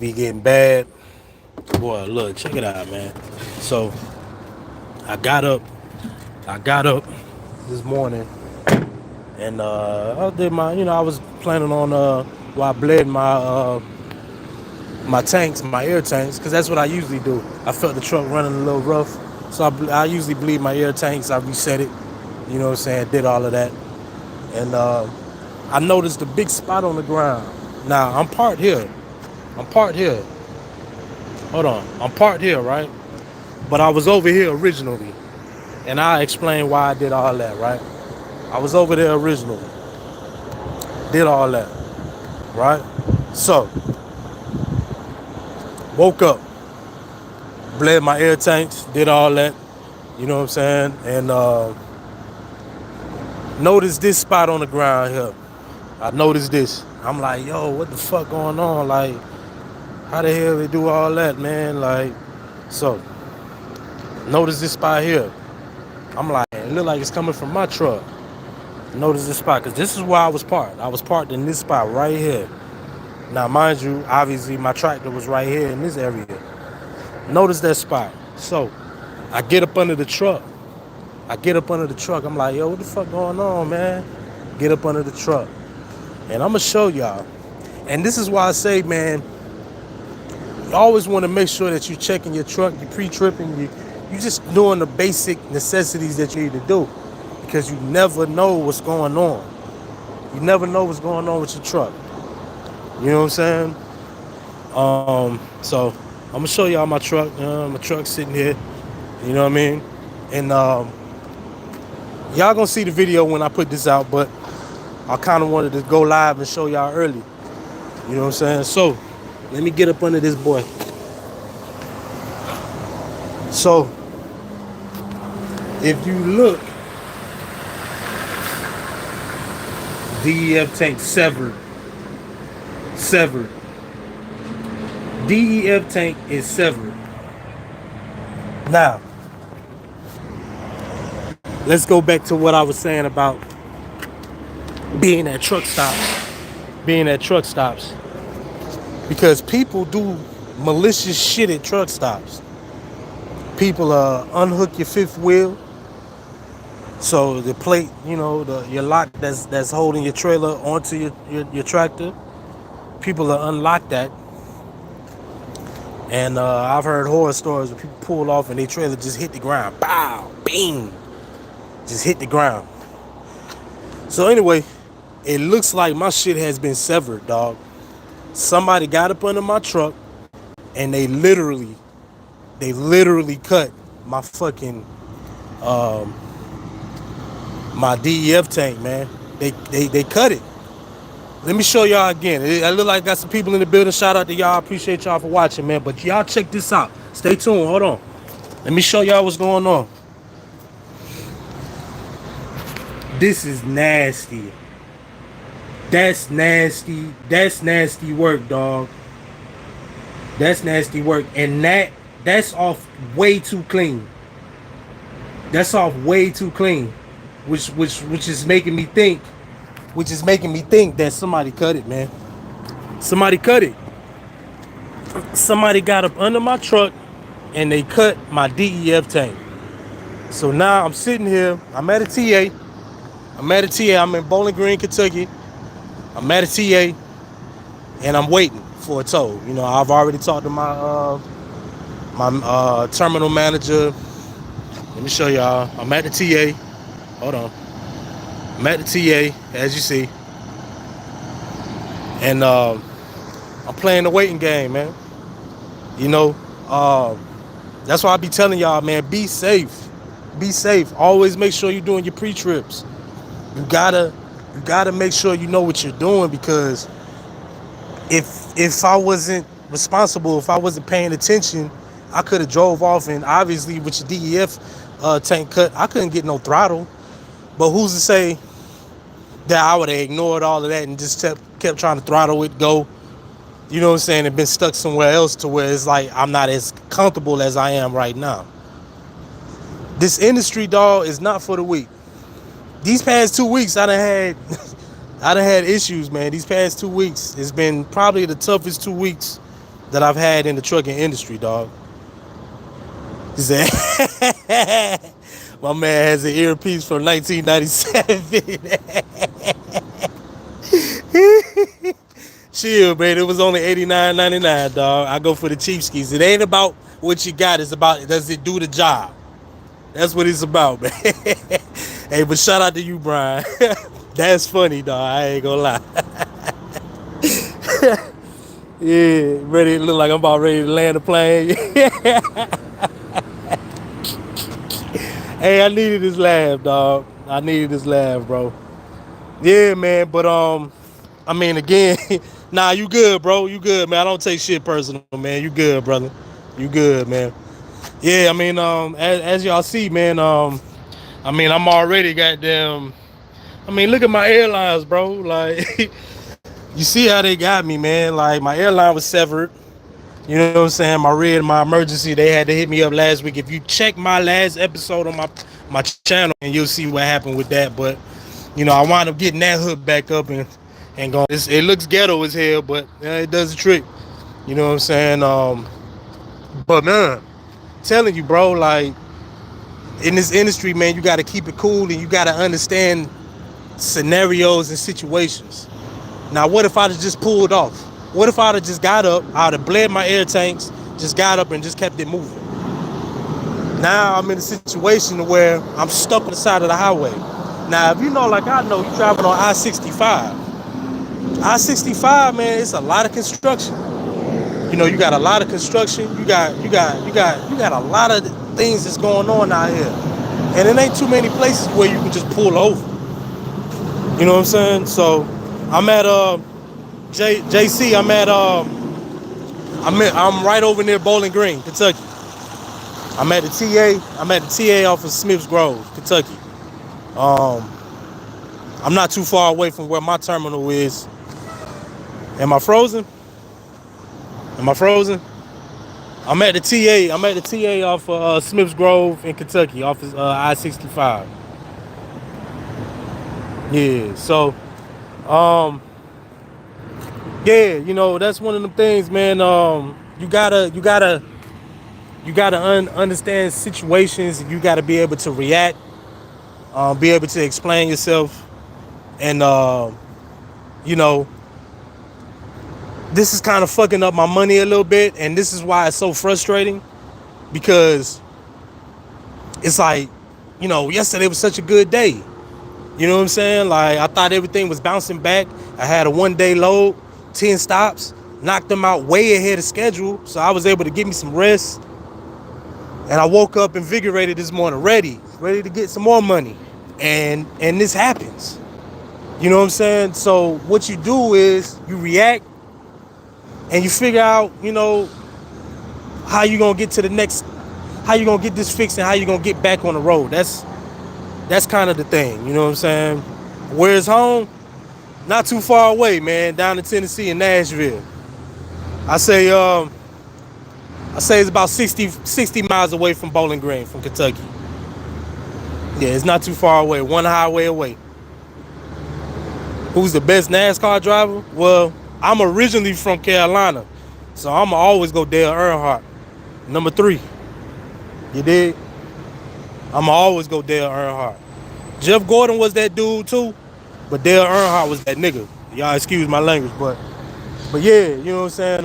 be getting bad. Boy, look, check it out, man. So I got up, I got up this morning and I did my, I was planning on while I bled my tanks, my air tanks, because that's what I usually do. I felt the truck running a little rough, so I usually bleed my air tanks. I reset it, you know what I'm saying? Did all of that, and I noticed a big spot on the ground. Now I'm parked here. I'm parked here. Hold on. I'm parked here, right? But I was over here originally, and I explained why I did all that, right? I was over there originally, did all that, right? So woke up, bled my air tanks, did all that, you know what I'm saying? And noticed this spot on the ground here. I noticed this. I'm like, yo, what the fuck going on? Like, how the hell they do all that, man? Like, so notice this spot here. I'm like, it look like it's coming from my truck. Notice this spot, because this is where I was parked. I was parked in this spot right here. Now, mind you, obviously my tractor was right here in this area. Notice that spot. So I get up under the truck. I'm like, yo, what the fuck going on, man? Get up under the truck. And I'm going to show y'all. And this is why I say, man, you always want to make sure that you're checking your truck, you're pre-tripping, you just doing the basic necessities that you need to do. Because you never know what's going on. You never know what's going on with your truck. You know what I'm saying? So I'm gonna show y'all my truck. My truck's sitting here. You know what I mean? And y'all gonna see the video when I put this out, but I kind of wanted to go live and show y'all early. You know what I'm saying? So let me get up under this boy. So if you look, DEF tank severed. DEF tank is severed. Now, let's go back to what I was saying about being at truck stops. Because people do malicious shit at truck stops. People unhook your fifth wheel. So the plate, your lock that's holding your trailer onto your tractor, people unlock that. And I've heard horror stories where people pull off and their trailer just hit the ground. Bow, bing, just hit the ground. So anyway, it looks like my shit has been severed, dog. Somebody got up under my truck and they literally cut my fucking my DEF tank, man. They cut it. Let me show y'all again. I look like I got some people in the building. Shout out to y'all. Appreciate y'all for watching, man. But y'all check this out. Stay tuned. Hold on. Let me show y'all what's going on. This is nasty. That's nasty. That's nasty work, dog. That's nasty work. And that's off way too clean. That's off way too clean. Which is making me think that somebody cut it, man. Somebody cut it. Somebody got up under my truck and they cut my DEF tank. So now I'm sitting here. I'm at a TA. I'm in Bowling Green, Kentucky. I'm at a TA and I'm waiting for a tow. I've already talked to my terminal manager. Let me show y'all. I'm at the TA. Hold on. I'm at the TA, as you see. And I'm playing the waiting game, man. That's why I be telling y'all, man, be safe. Be safe. Always make sure you're doing your pre-trips. You gotta make sure you know what you're doing, because if I wasn't responsible, if I wasn't paying attention, I could have drove off, and obviously with your DEF tank cut, I couldn't get no throttle. But who's to say that I would have ignored all of that and just kept trying to throttle it, go, you know what I'm saying, and been stuck somewhere else to where it's like I'm not as comfortable as I am right now. This industry, dog, is not for the weak. These past 2 weeks, I done had issues, man. These past 2 weeks, it's been probably the toughest 2 weeks that I've had in the trucking industry, dog. He said, my man has an earpiece from 1997. Chill, man. It was only $89.99, dog. I go for the cheap skis. It ain't about what you got. It's about, does it do the job? That's what it's about, man. Hey, but shout out to you, Brian. That's funny, dog. I ain't gonna lie. Yeah, ready. Look like I'm about ready to land the plane. Hey, I needed this laugh, dog. I needed this laugh, bro. Yeah, man. But I mean, again, nah, you good, bro. You good, man. I don't take shit personal, man. You good, brother. You good, man. Yeah, I mean, as y'all see, man, I mean, I'm already goddamn. I mean, look at my airlines, bro. Like, you see how they got me, man. Like, my airline was severed. You know what I'm saying? My emergency, they had to hit me up last week. If you check my last episode on my channel, and you'll see what happened with that. But, you know, I wound up getting that hook back up and going. It looks ghetto as hell, but it does the trick. You know what I'm saying? But man, telling you, bro, like, in this industry, man, you got to keep it cool and you got to understand scenarios and situations. Now, what if I'd have just pulled off? What if I'd have just got up, I'd have bled my air tanks, just got up and just kept it moving? Now I'm in a situation where I'm stuck on the side of the highway. Now, if you know, like I know, you driving on I-65. I-65, man, it's a lot of construction. You know, you got a lot of construction. You got a lot of things that's going on out here, and it ain't too many places where you can just pull over. You know what I'm saying? So, I'm at JC. I'm right over near Bowling Green, Kentucky. I'm at the TA off of Smith's Grove, Kentucky. I'm not too far away from where my terminal is. Am I frozen? Am I frozen? I'm at the TA. I'm at the TA off of Smith's Grove in Kentucky, off of I-65. Yeah. So, yeah, you know, that's one of them things, man. You gotta understand situations. You gotta be able to react, be able to explain yourself, and you know, this is kind of fucking up my money a little bit, and this is why it's so frustrating, because it's like, you know, yesterday was such a good day. You know what I'm saying? Like, I thought everything was bouncing back. I had a 1-day load, 10 stops, knocked them out way ahead of schedule, so I was able to get me some rest. And I woke up invigorated this morning, ready to get some more money. And this happens. You know what I'm saying? So what you do is you react and you figure out, you know, how you gonna get to the next, how you gonna get this fixed and how you gonna get back on the road. That's kind of the thing, you know what I'm saying? Where's home? Not too far away, man, down in Tennessee in Nashville. I say it's about 60 miles away from Bowling Green, from Kentucky. Yeah, it's not too far away, one highway away. Who's the best NASCAR driver? Well, I'm originally from Carolina, so I'ma always go Dale Earnhardt, number 3. You dig? I'ma always go Dale Earnhardt. Jeff Gordon was that dude too, but Dale Earnhardt was that nigga. Y'all excuse my language, but yeah, you know what I'm saying?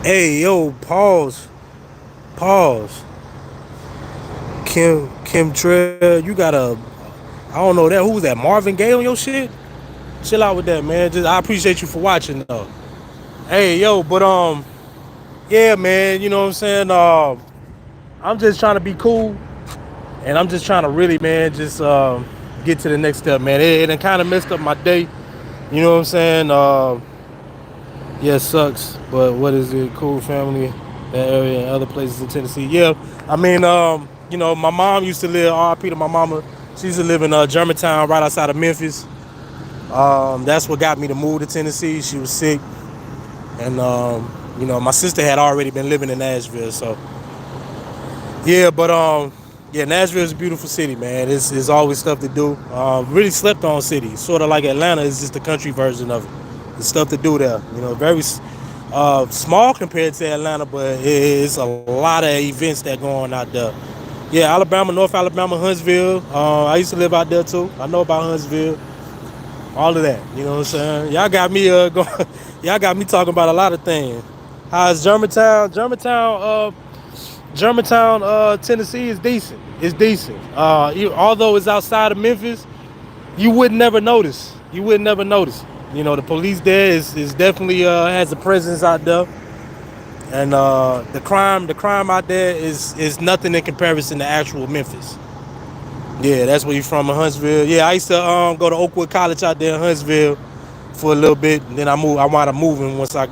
Hey, yo, pause. Kim Trail, you got I don't know that. Who was that? Marvin Gaye on your shit? Chill out with that, man. I appreciate you for watching, though. Hey, yo, but yeah, man, you know what I'm saying? I'm just trying to be cool, and I'm just trying to really, man, just get to the next step, man. It kind of messed up my day. You know what I'm saying? Yeah, it sucks, but what is it? Cool family, that area, and other places in Tennessee. Yeah, I mean, you know, my mom used to live, RIP to my mama, she used to live in Germantown, right outside of Memphis. That's what got me to move to Tennessee. She was sick, and you know, my sister had already been living in Nashville, so yeah. But Yeah, Nashville is a beautiful city, man. It's always stuff to do. Really slept on city. Sort of like Atlanta is just the country version of it. There's stuff to do there. You know, very small compared to Atlanta, but it's a lot of events that go on out there. Yeah, Alabama, North Alabama, Huntsville. I used to live out there too. I know about Huntsville. All of that. You know what I'm saying? Y'all got me going. Y'all got me talking about a lot of things. How's Germantown? Germantown, Tennessee is decent. It's decent. Although it's outside of Memphis, you would never notice. You would never notice. You know, the police there is definitely has a presence out there, and the crime out there is nothing in comparison to actual Memphis. Yeah, that's where you from, in Huntsville. Yeah, I used to go to Oakwood College out there in Huntsville for a little bit, and then I wound up moving once I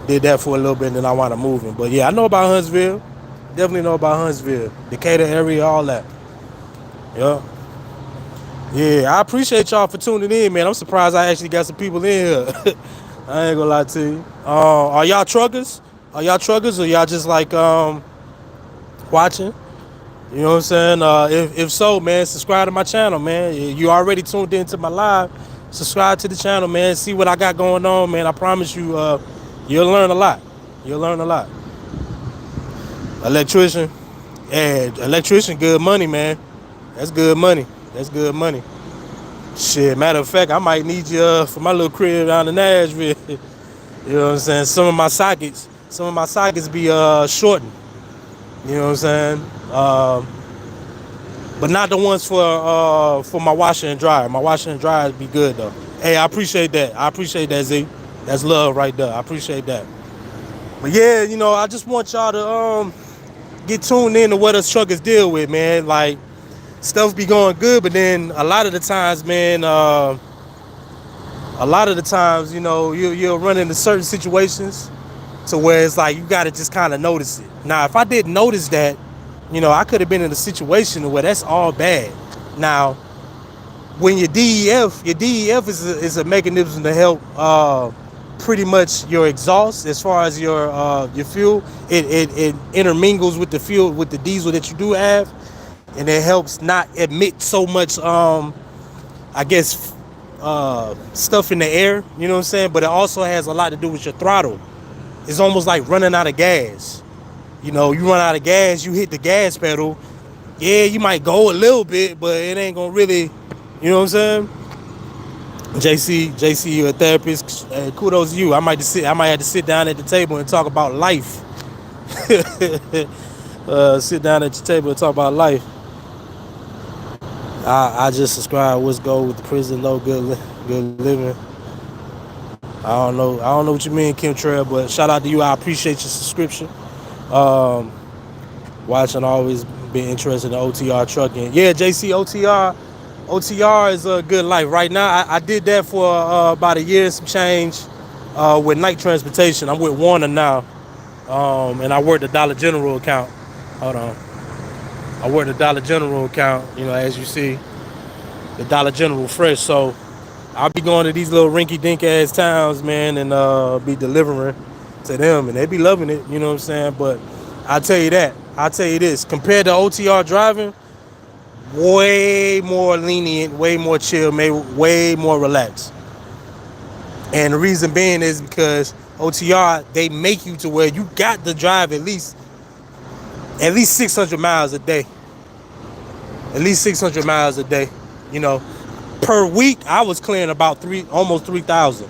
did that for a little bit, and then I wound up moving. But yeah, I know about Huntsville. Definitely know about Huntsville, Decatur area, all that. Yeah. Yeah, I appreciate y'all for tuning in, man. I'm surprised I actually got some people in here. I ain't gonna lie to you. Are y'all truckers? Are y'all truckers or y'all just like watching? You know what I'm saying? If so, man, subscribe to my channel, man. You already tuned into my live. Subscribe to the channel, man. See what I got going on, man. I promise you, you'll learn a lot. You'll learn a lot. Electrician. Yeah, electrician, good money, man. That's good money. That's good money. Shit, matter of fact, I might need you for my little crib down in Nashville. You know what I'm saying? Some of my sockets be shortened. You know what I'm saying? But not the ones for my washer and dryer. My washer and dryer be good though. Hey, I appreciate that. I appreciate that, Z. That's love right there. I appreciate that. But yeah, I just want y'all to get tuned in to what us truckers deal with, man. Like stuff be going good, but then a lot of the times, man, you'll run into certain situations to where it's like you gotta just kind of notice it. Now, if I didn't notice that, I could have been in a situation where that's all bad. Now, when your DEF is a mechanism to help pretty much your exhaust as far as your fuel. It intermingles with the fuel with the diesel that you do have, and it helps not emit so much I guess stuff in the air. You know what I'm saying? But it also has a lot to do with your throttle. It's almost like running out of gas. You run out of gas, you hit the gas pedal. Yeah, you might go a little bit, but it ain't gonna really, you know what I'm saying? JC, you're a therapist. Kudos to you. I might have to sit down at the table and talk about life. Sit down at your table and talk about life. I just subscribe. What's go with the prison low good living. I don't know what you mean, Kim Trail, but shout out to you. I appreciate your subscription. Watching, always been interested in OTR trucking. Yeah, JC, OTR is a good life. Right now, I did that for about a year and some change with night transportation. I'm with Warner now, and I work the Dollar General account. Hold on. I work the Dollar General account, as you see, the Dollar General fresh. So I'll be going to these little rinky-dink ass towns, man, and be delivering to them, and they be loving it, you know what I'm saying? But I'll tell you this, compared to OTR driving, way more lenient, way more chill, way more relaxed. And the reason being is because OTR, they make you to where you got to drive at least 600 miles a day. At least 600 miles a day. Per week, I was clearing about almost 3,000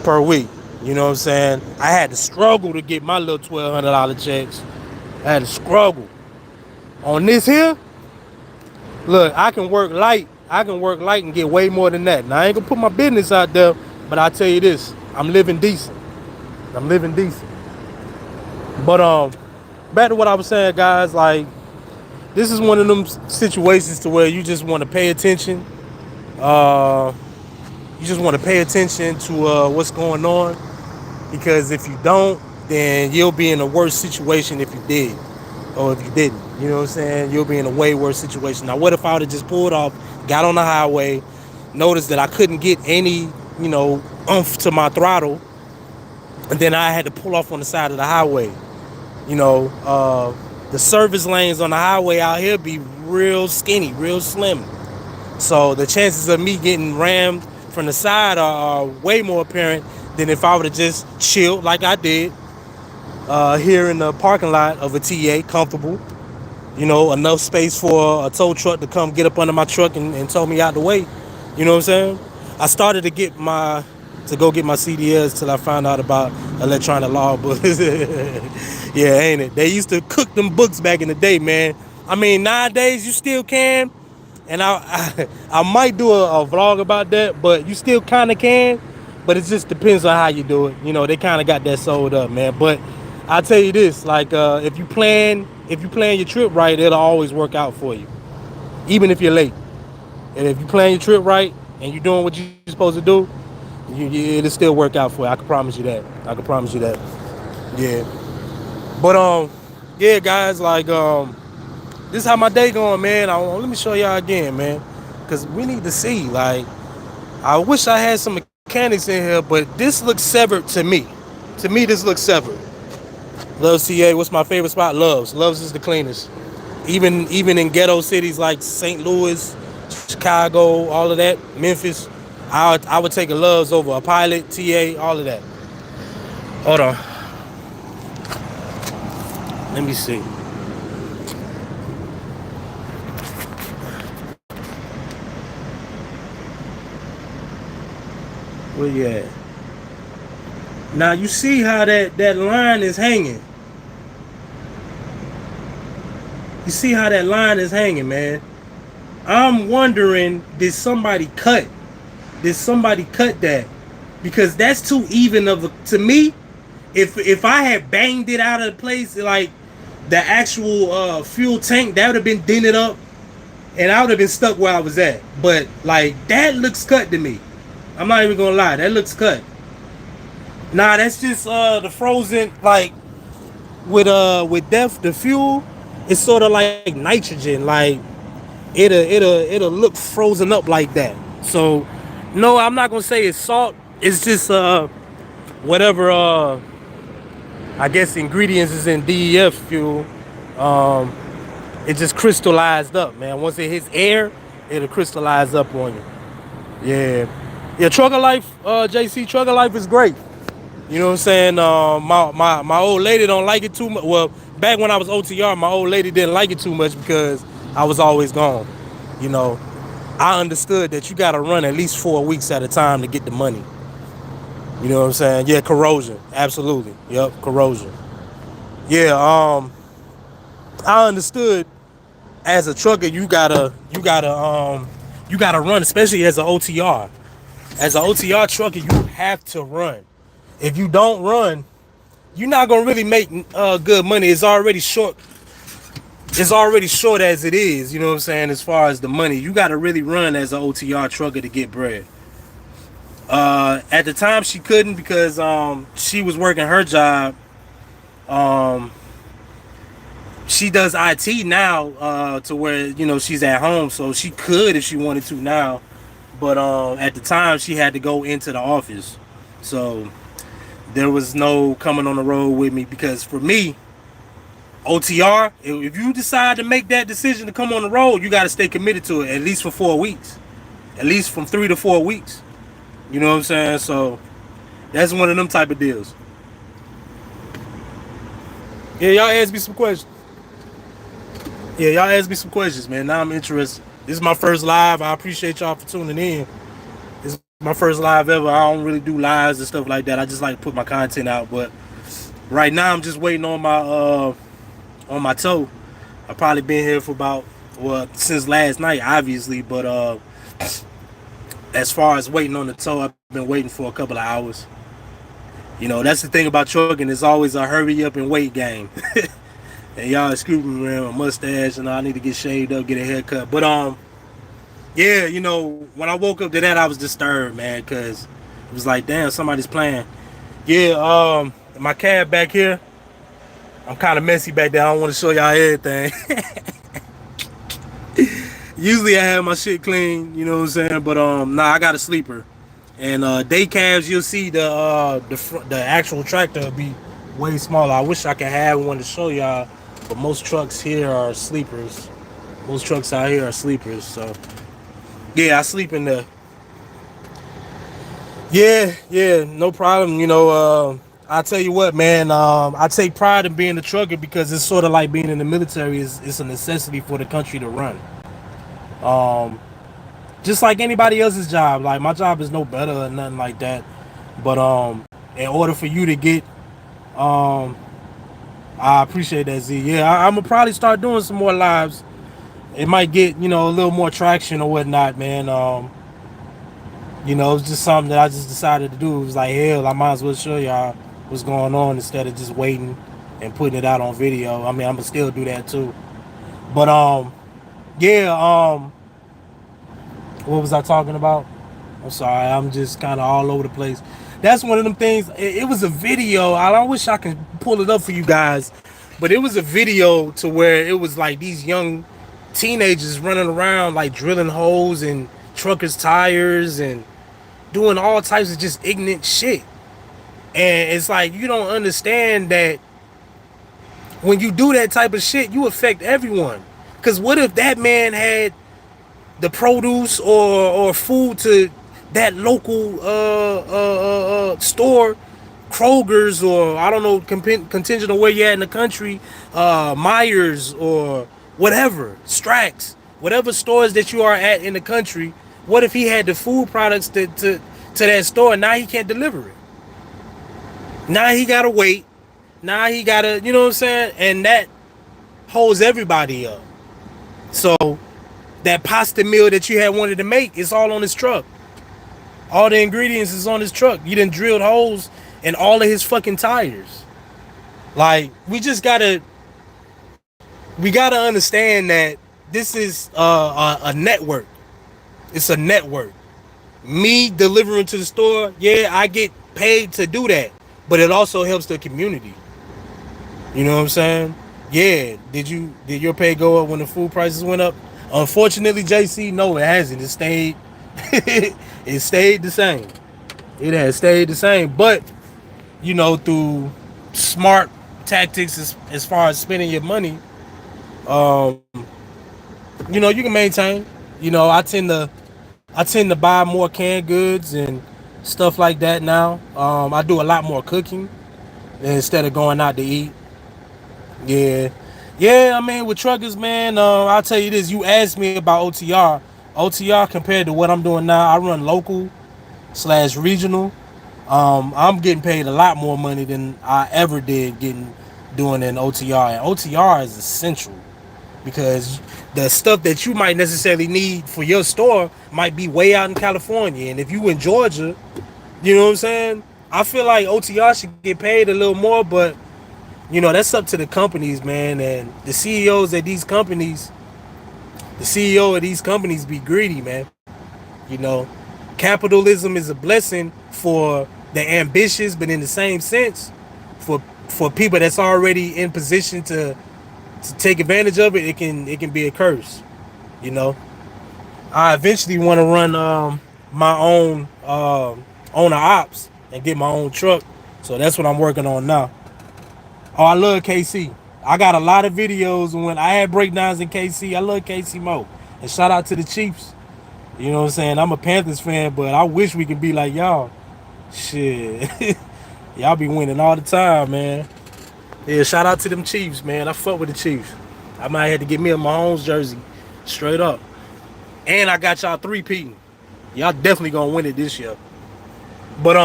per week. You know what I'm saying? I had to struggle to get my little $1,200 checks. I had to struggle. On this here, look, I can work light. And get way more than that. Now, I ain't gonna put my business out there, but I tell you this, I'm living decent. But back to what I was saying, guys, like, this is one of them situations to where you just want to pay attention. You just want to pay attention to what's going on, because if you don't, then you'll be in a worse situation if you did, or if you didn't. You know what I'm saying? You'll be in a way worse situation. Now, what if I would have just pulled off, got on the highway, noticed that I couldn't get any, oomph to my throttle, and then I had to pull off on the side of the highway, the service lanes on the highway out here be real skinny, real slim. So the chances of me getting rammed from the side are way more apparent than if I would have just chilled like I did here in the parking lot of a TA, comfortable. You know, enough space for a tow truck to come get up under my truck and tow me out the way. You know what I'm saying? I started to go get my CDLs till I found out about electronic law books. Yeah, ain't it? They used to cook them books back in the day, man. I mean, nowadays you still can, and I might do a vlog about that, but you still kind of can, but it just depends on how you do it. You know, they kind of got that sold up, man. But I'll tell you this, like if you plan your trip right, it'll always work out for you, even if you're late. And if you plan your trip right and you're doing what you're supposed to do, it'll still work out for you. I can promise you that. I can promise you that. Yeah. But yeah, guys, like this is how my day going, man. Let me show y'all again, man, because we need to see. Like, I wish I had some mechanics in here, but this looks severed to me. To me, this looks severed. Loves TA. What's my favorite spot? Loves. Loves is the cleanest. Even in ghetto cities like St. Louis, Chicago, all of that, Memphis, I would take a Loves over a Pilot, TA, all of that. Hold on. Let me see. Where you at? Now you see how that line is hanging. You see how that line is hanging, man. I'm wondering, did somebody cut? Did somebody cut that? Because that's too even of a, to me. If I had banged it out of the place, like the actual fuel tank, that would have been dented up, and I would have been stuck where I was at. But like that looks cut to me. I'm not even gonna lie, that looks cut. Nah, that's just the frozen, like with the fuel, it's sort of like nitrogen, like it'll look frozen up like that. So no, I'm not gonna say it's salt. It's just whatever I guess ingredients is in DEF fuel. It just crystallized up, man. Once it hits air, it'll crystallize up on you. Yeah, trucker life, JC, trucker life is great. You know what I'm saying? My old lady don't like it too much. Well, back when I was OTR, my old lady didn't like it too much because I was always gone. You know, I understood that you got to run at least 4 weeks at a time to get the money. You know what I'm saying? Yeah, corrosion, absolutely. Yep, corrosion. Yeah, I understood as a trucker you gotta run, especially as an OTR. As an OTR trucker, you have to run. If you don't run, you're not gonna really make good money. It's already short. It's already short as it is. You know what I'm saying? As far as the money, you gotta really run as an OTR trucker to get bread. At the time, she couldn't because she was working her job. She does IT now to where she's at home, so she could if she wanted to now. But at the time, she had to go into the office, so there was no coming on the road with me because for me, OTR, if you decide to make that decision to come on the road, you got to stay committed to it at least for 4 weeks, at least from 3 to 4 weeks. You know what I'm saying? So that's one of them type of deals. Yeah, y'all ask me some questions. Yeah, y'all ask me some questions, man. Now I'm interested. This is my first live. I appreciate y'all for tuning in. This is my first live ever. I don't really do lives and stuff like that. I just like to put my content out. But right now I'm just waiting on my toe. I've probably been here for since last night, obviously. But as far as waiting on the toe, I've been waiting for a couple of hours. You know, that's the thing about trucking. It's always a hurry up and wait game. And y'all excuse me, man, my mustache, and I need to get shaved up, get a haircut. But yeah, when I woke up to that, I was disturbed, man, because it was like, damn, somebody's playing. Yeah, my cab back here, I'm kind of messy back there. I don't want to show y'all everything. Usually I have my shit clean, you know what I'm saying? But nah, I got a sleeper. And day cabs, you'll see the actual tractor will be way smaller. I wish I could have one to show y'all, but most trucks here are sleepers. Most trucks out here are sleepers. So yeah, I sleep in the. Yeah, no problem. I tell you what, man. I take pride in being a trucker because it's sort of like being in the military. It's a necessity for the country to run. Um, just like anybody else's job. Like my job is no better or nothing like that. But in order for you to get, um, I appreciate that, Z. Yeah, I'm gonna probably start doing some more lives. It might get a little more traction or whatnot, man. It's just something that I just decided to do. It was like, hell, I might as well show y'all what's going on instead of just waiting and putting it out on video. I mean, I'm gonna still do that too. But yeah, what was I talking about? I'm sorry, I'm just kind of all over the place. That's one of them things. It was a video. I wish I could pull it up for you guys, but it was a video to where it was like these young teenagers running around like drilling holes in truckers' tires and doing all types of just ignorant shit. And it's like you don't understand that when you do that type of shit, you affect everyone. Cause what if that man had the produce or food to that local store, Kroger's, or I don't know, contingent on where you're at in the country, Myers or whatever, Strax, whatever stores that you are at in the country. What if he had the food products to that store? Now he can't deliver it. Now he gotta wait. Now he gotta, you know what I'm saying? And that holds everybody up. So that pasta meal that you had wanted to make, it's all on his truck. All the ingredients is on his truck. You done drilled holes in all of his fucking tires. Like, we gotta understand that this is a network. It's a network. Me delivering to the store, yeah, I get paid to do that, but it also helps the community. You know what I'm saying? Yeah. Did your pay go up when the food prices went up? Unfortunately, JC, no, it hasn't. It stayed. It stayed the same. It has stayed the same. But through smart tactics as far as spending your money, um, you can maintain. I tend to buy more canned goods and stuff like that now. I do a lot more cooking instead of going out to eat. Yeah. Yeah, I mean, with truckers, man, I'll tell you this. You asked me about OTR. OTR compared to what I'm doing now, I run local/regional. I'm getting paid a lot more money than I ever did doing an OTR. And OTR is essential because the stuff that you might necessarily need for your store might be way out in California. And if you in Georgia, you know what I'm saying? I feel like OTR should get paid a little more, but that's up to the companies, man, and the CEOs at these companies. The CEO of these companies be greedy, man. You know, capitalism is a blessing for the ambitious, but in the same sense, for people that's already in position to take advantage of it, it can be a curse. You know, I eventually want to run my own owner ops and get my own truck, so that's what I'm working on now. Oh, I love KC. I got a lot of videos when I had breakdowns in KC. I love KC Mo. And shout out to the Chiefs. You know what I'm saying? I'm a Panthers fan, but I wish we could be like y'all. Shit. Y'all be winning all the time, man. Yeah, shout out to them Chiefs, man. I fuck with the Chiefs. I might have to get me a Mahomes jersey. Straight up. And I got y'all 3-peating. Y'all definitely gonna win it this year. But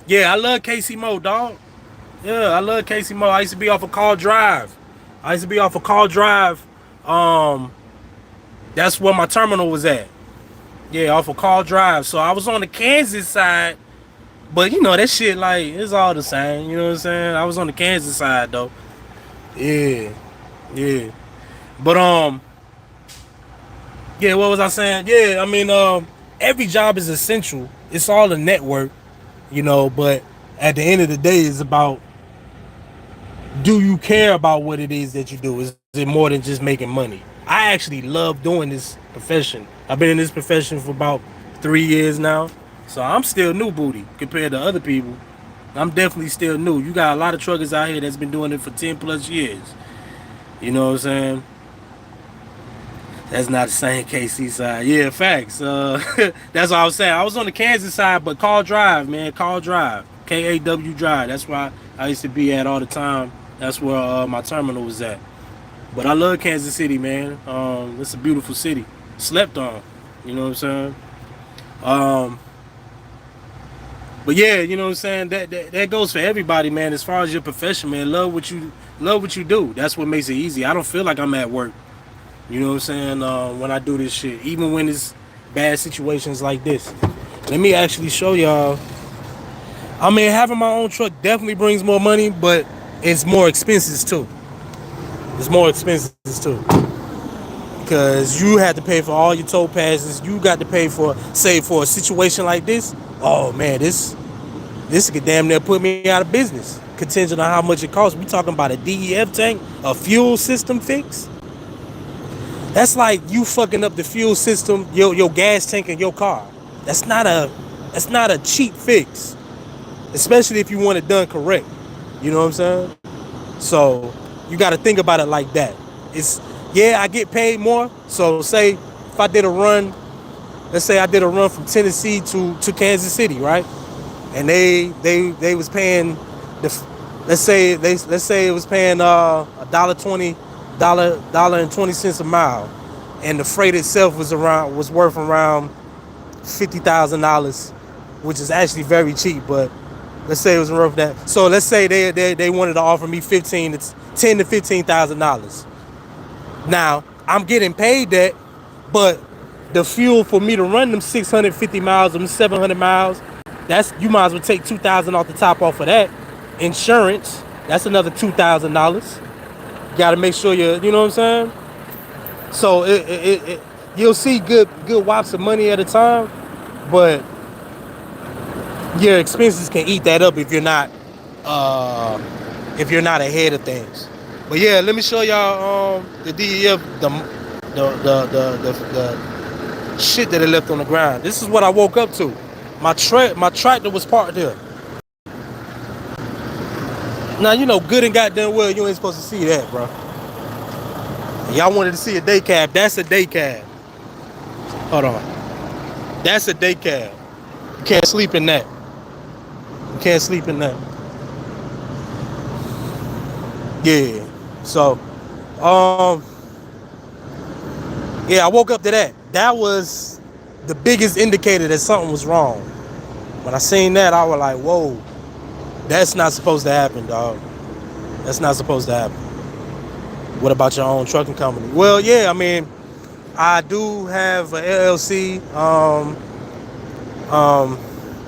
yeah, I love KC Mo, dog. Yeah, I love Casey Mo. I used to be off of Call Drive. That's where my terminal was at. Yeah, off of Call Drive. So I was on the Kansas side, but that shit, like, it's all the same. You know what I'm saying? I was on the Kansas side though. Yeah, yeah. But yeah, what was I saying? Yeah, I mean, every job is essential. It's all a network, but at the end of the day, it's about, do you care about what it is that you do? Is it more than just making money? I actually love doing this profession. I've been in this profession for about 3 years now. So I'm still new booty compared to other people. I'm definitely still new. You got a lot of truckers out here that's been doing it for 10 plus years. You know what I'm saying? That's not the same KC side. Yeah, facts. That's what I was saying. I was on the Kansas side, but Call Drive, man. Call Drive. KAW Drive. That's why I used to be at all the time. That's where my terminal was at. But I love Kansas City, man. It's a beautiful city. Slept on. You know what I'm saying? Um, but yeah, you know what I'm saying? That goes for everybody, man. As far as your profession, man, love what you do. That's what makes it easy. I don't feel like I'm at work. You know what I'm saying? When I do this shit, even when it's bad situations like this. Let me actually show y'all. I mean, having my own truck definitely brings more money, but it's more expenses too. It's more expenses too. Because you have to pay for all your toll passes. You got to pay for, say, for a situation like this. Oh man, this could damn near put me out of business. Contingent on how much it costs. We talking about a DEF tank, a fuel system fix. That's like you fucking up the fuel system, your gas tank in your car. That's not a cheap fix, especially if you want it done correct. You know what I'm saying? So you got to think about it like that. It's yeah, I get paid more. So say if I did a run, let's say I did a run from Tennessee to Kansas City, right? And they was paying the let's say it was paying dollar and 20 cents a mile, and the freight itself was worth around $50,000, which is actually very cheap. But let's say it was worth that. So let's say they wanted to offer me $10 to $15,000. Now I'm getting paid that, but the fuel for me to run them 650 miles, them 700 miles, that's you might as well take 2,000 off the top off of that. Insurance, that's another $2,000. You got to make sure you know what I'm saying. So you'll see good whops of money at a time, but your expenses can eat that up if you're not ahead of things. But yeah, let me show y'all the DEF the shit that it left on the ground. This is what I woke up to. My tractor was parked here. Now you know good and goddamn well you ain't supposed to see that, bro. Y'all wanted to see a day cab. That's a day cab. Hold on. That's a day cab. You can't sleep in that. You can't sleep in that. Yeah. So, yeah, I woke up to that. That was the biggest indicator that something was wrong. When I seen that, I was like, whoa, that's not supposed to happen, dog. That's not supposed to happen. What about your own trucking company? Well, yeah, I mean, I do have an LLC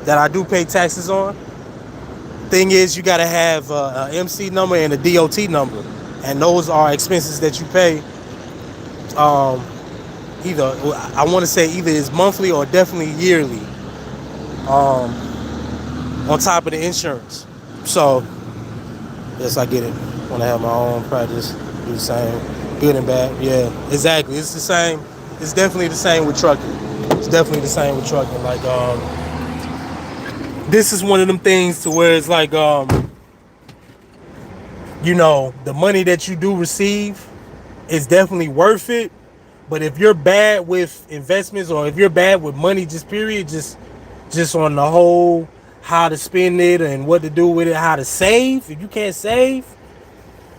that I do pay taxes on. Thing is, you got to have a MC number and a DOT number, and those are expenses that you pay. Either I want to say either it's monthly or definitely yearly. On top of the insurance. So yes, I get it. When I have my own practice, do the same, good and bad. Yeah, exactly. It's the same. It's definitely the same with trucking. It's definitely the same with trucking. Like this is one of them things to where it's like you know, the money that you do receive is definitely worth it. But if you're bad with investments or if you're bad with money, just period, just on the whole, how to spend it and what to do with it, how to save. If you can't save,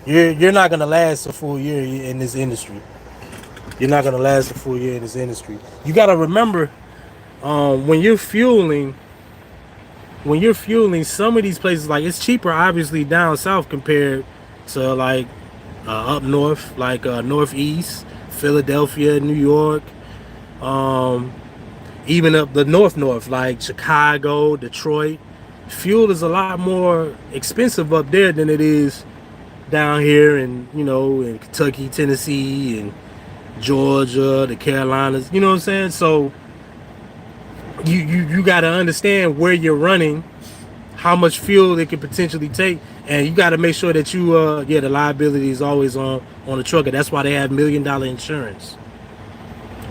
you're not gonna last a full year in this industry. You're not gonna last a full year in this industry. You gotta remember, when you're fueling, some of these places, like it's cheaper, obviously down south compared to like up north, like northeast, Philadelphia, New York, even up the north, like Chicago, Detroit. Fuel is a lot more expensive up there than it is down here in, you know, in Kentucky, Tennessee, and Georgia, the Carolinas. You know what I'm saying? So you got to understand where you're running, how much fuel it could potentially take, and you got to make sure that you the liability is always on the trucker. That's why they have $1 million insurance,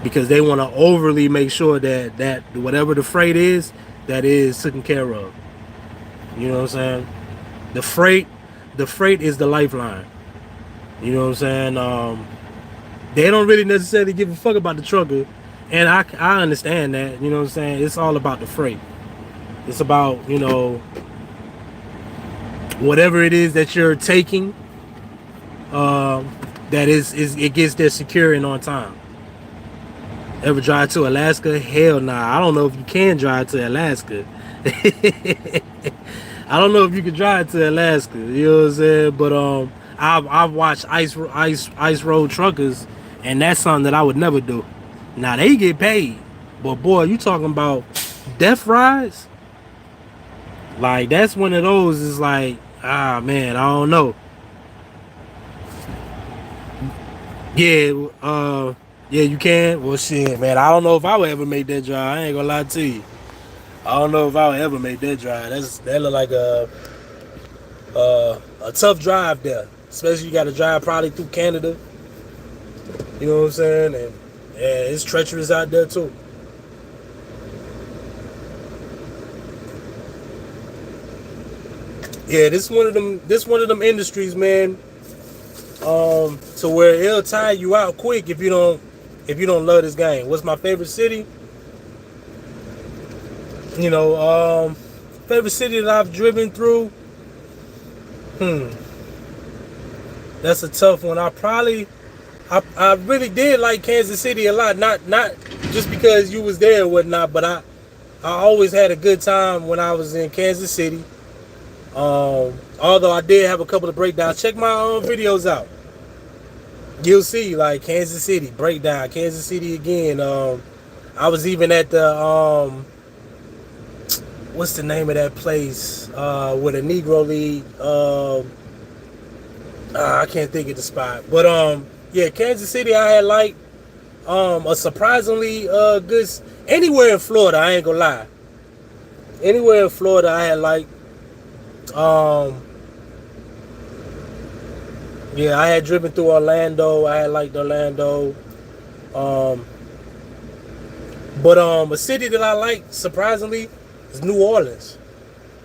because they want to overly make sure that whatever the freight is, that is taken care of. You know what I'm saying? The freight is the lifeline. You know what I'm saying? They don't really necessarily give a fuck about the trucker, and I understand that. You know what I'm saying? It's all about the freight. It's about whatever it is that you're taking. That is it gets there secure and on time. Ever drive to Alaska? Hell nah. I don't know if you can drive to Alaska. I don't know if you can drive to Alaska. You know what I'm saying? But I've watched ice road truckers, and that's something that I would never do. Now they get paid, but boy, you talking about death rides? Like that's one of those. Is like, man, I don't know. Yeah, yeah, you can. Well, shit, man. I don't know if I would ever make that drive. I ain't gonna lie to you. I don't know if I would ever make that drive. That look like a tough drive there. Especially you got to drive probably through Canada. You know what I'm saying? And yeah, it's treacherous out there too. Yeah, this one of them. This one of them industries, man. To where it'll tire you out quick if you don't love this game. What's my favorite city? You know, favorite city that I've driven through. Hmm, that's a tough one. I really did like Kansas City a lot. Not just because you was there or whatnot, but I always had a good time when I was in Kansas City. Although I did have a couple of breakdowns. Check my videos out. You'll see like Kansas City breakdown, Kansas City again. I was even at the what's the name of that place with a Negro League. I can't think of the spot, but yeah, Kansas City. I had like a surprisingly good anywhere in Florida. I ain't gonna lie. Anywhere in Florida, I had like um yeah, I had driven through Orlando. I had liked Orlando. Um, but a city that I like surprisingly is New Orleans.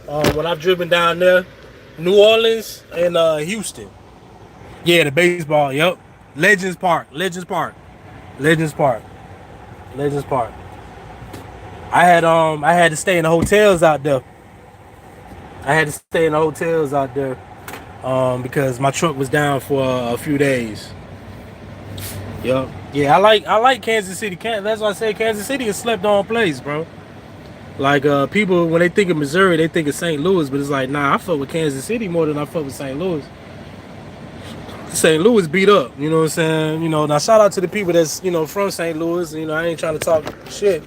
When I've driven down there, New Orleans and Houston. Yeah, the baseball. Yep. Legends Park. Legends Park. Legends Park. Legends Park. I had to stay in the hotels out there. I had to stay in the hotels out there because my truck was down for a few days. Yep. Yeah, I like Kansas City. That's why I say Kansas City is slept on place, bro. Like people when they think of Missouri, they think of St. Louis, but it's like nah, I fuck with Kansas City more than I fuck with St. Louis. St. Louis beat up, you know what I'm saying? You know, now shout out to the people that's from St. Louis. You know, I ain't trying to talk shit,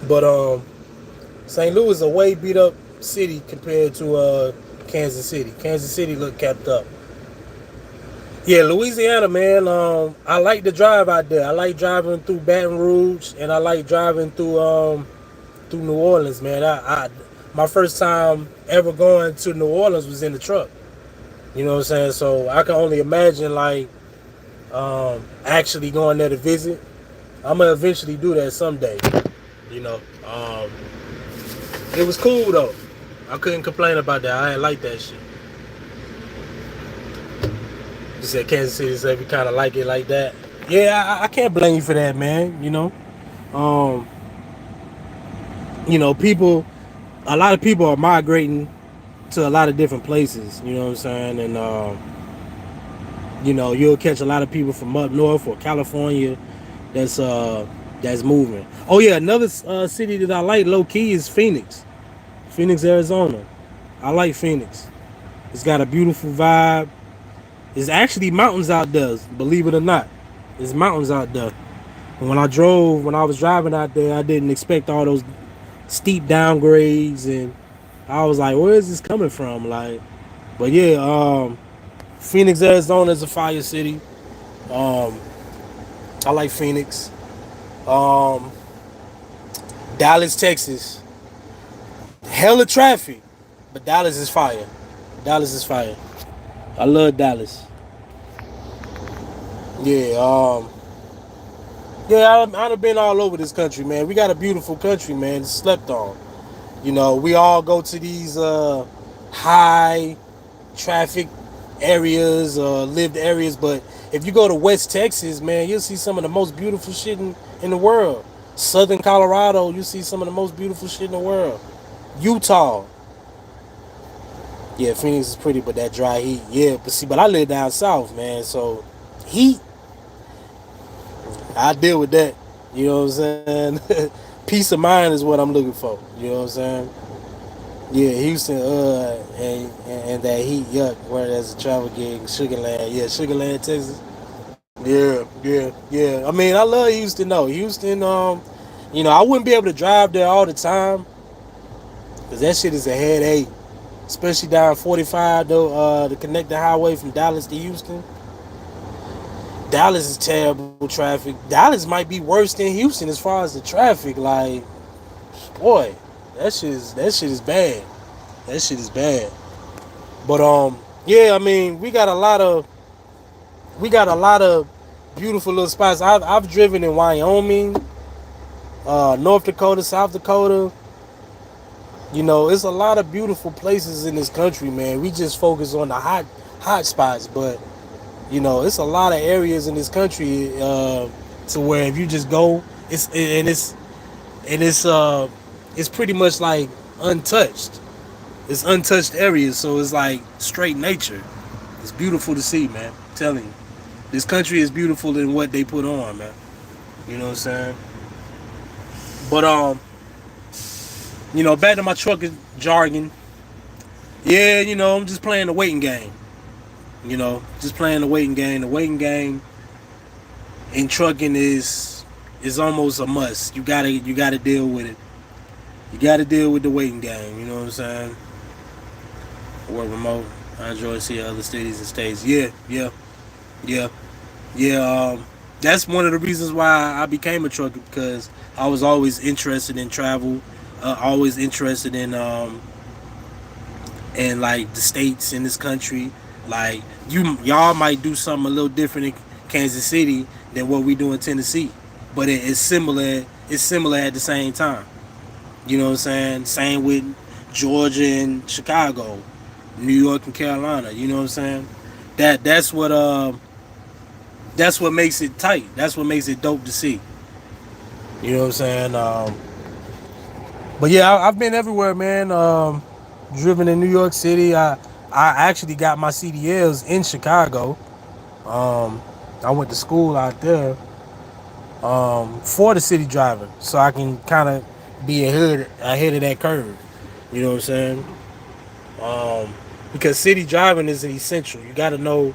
but St. Louis is a way beat up city compared to Kansas City. Kansas City look kept up. Yeah, Louisiana, man. I like to drive out there. I like driving through Baton Rouge, and I like driving through New Orleans, man. I my first time ever going to New Orleans was in the truck. You know what I'm saying? So I can only imagine like actually going there to visit. I'm gonna eventually do that someday. You know, it was cool though. I couldn't complain about that. I ain't like that shit. You said Kansas City, so if you kind of like it like that, yeah, I can't blame you for that, man. Um, people, a lot of people are migrating to a lot of different places. You know what I'm saying? And you'll catch a lot of people from up north or California that's moving. Oh yeah, another city that I like low key is Phoenix, Arizona. I like Phoenix. It's got a beautiful vibe. There's actually mountains out there, believe it or not. There's mountains out there. And when I was driving out there, I didn't expect all those steep downgrades, and I was like, where is this coming from? Like, but yeah, Phoenix, Arizona is a fire city. Um, I like Phoenix. Um, Dallas, Texas. Hella traffic, but Dallas is fire. Dallas is fire. I love Dallas. Yeah, yeah, I've been all over this country, man. We got a beautiful country, man. It's slept on. We all go to these high traffic areas, lived areas. But if you go to West Texas, man, you'll see some of the most beautiful shit in the world. Southern Colorado, you see some of the most beautiful shit in the world. Utah, yeah, Phoenix is pretty, but that dry heat, yeah. But see, but I live down south, man, so heat, I deal with that. You know what I'm saying? Peace of mind is what I'm looking for. You know what I'm saying? Yeah, Houston, and that heat, yuck. Where there's a travel gig, Sugarland, yeah, Sugarland, Texas. Yeah, yeah, yeah. I mean, I love Houston though. Houston, I wouldn't be able to drive there all the time because that shit is a headache, especially down 45 though. To connect the highway from Dallas to Houston. Dallas is terrible traffic. Dallas might be worse than Houston as far as the traffic. Like, boy, that shit is bad. That shit is bad. But yeah, I mean, we got a lot of beautiful little spots. I've driven in Wyoming, North Dakota, South Dakota. You know, it's a lot of beautiful places in this country, man. We just focus on the hot spots, but it's a lot of areas in this country to where if you just go, it's pretty much like untouched. It's untouched areas, so it's like straight nature. It's beautiful to see, man. I'm telling you, this country is beautiful than what they put on, man. You know what I'm saying? But back to my trucking jargon. Yeah, I'm just playing the waiting game. Just playing the waiting game. The waiting game in trucking is almost a must. You gotta deal with it. You gotta deal with the waiting game. You know what I'm saying? I work remote. I enjoy seeing other cities and states. Yeah, yeah, yeah, yeah. That's one of the reasons why I became a trucker because I was always interested in travel. Always interested in like the states in this country. Like y'all might do something a little different in Kansas City than what we do in Tennessee, but it's similar. It's similar at the same time. You know what I'm saying? Same with Georgia and Chicago, New York and Carolina. You know what I'm saying? That's what makes it tight. That's what makes it dope to see. You know what I'm saying? But yeah, I've been everywhere, man. Driven in New York City. I actually got my CDLs in Chicago. Um, I went to school out there for the city driving, so I can kind of be ahead of that curve. You know what I'm saying? Because city driving is essential. You gotta know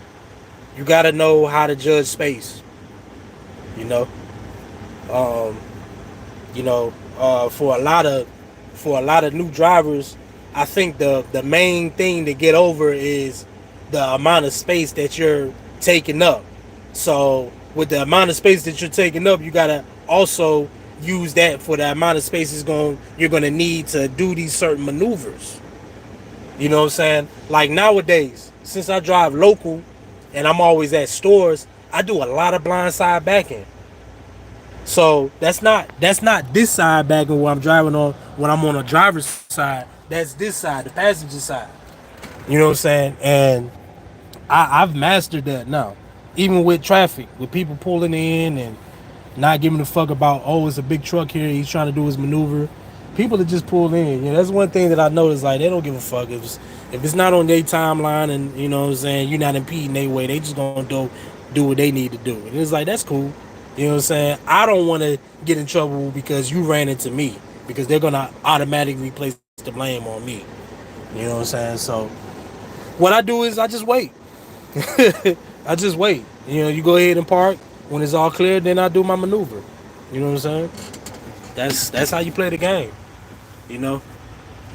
how to judge space. You know, um, for a lot of new drivers, I think the main thing to get over is the amount of space that you're taking up. So with the amount of space that you're taking up, you gotta also use that for the amount of space you're gonna need to do these certain maneuvers. You know what I'm saying? Like nowadays, since I drive local and I'm always at stores, I do a lot of blindside backing. So that's not this side backing where I'm driving on when I'm on a driver's side. That's this side, the passenger side. You know what I'm saying? And I've mastered that now. Even with traffic, with people pulling in and not giving a fuck about, oh, it's a big truck here, he's trying to do his maneuver. People that just pull in. That's one thing that I noticed. Like, they don't give a fuck if it's not on their timeline, and you know what I'm saying, you're not impeding their way. They just gonna do what they need to do. And it's like, that's cool. You know what I'm saying? I don't want to get in trouble because you ran into me, because they're gonna automatically place the blame on me. You know what I'm saying? So what I do is I just wait. I just wait. You go ahead and park. When it's all clear, then I do my maneuver. You know what I'm saying? That's how you play the game. You know.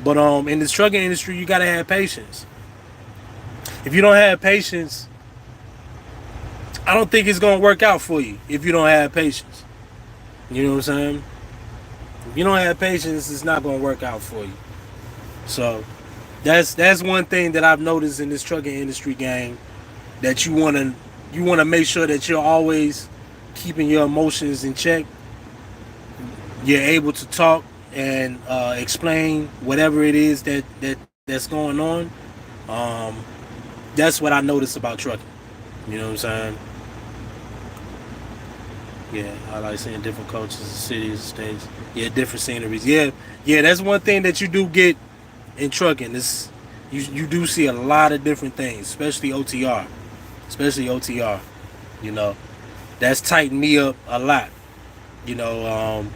But in this trucking industry, you gotta have patience. If you don't have patience, I don't think it's gonna work out for you. If you don't have patience, you know what I'm saying. If you don't have patience, it's not gonna work out for you. So that's one thing that I've noticed in this trucking industry game, that you wanna make sure that you're always keeping your emotions in check. You're able to talk and explain whatever it is that's going on. Um, That's what I noticed about trucking. You know what I'm saying? Yeah, I like seeing different cultures, cities, states. Yeah, different sceneries. Yeah, yeah, that's one thing that you do get in trucking. Is you do see a lot of different things, especially OTR, especially OTR. You know, that's tightened me up a lot. You know,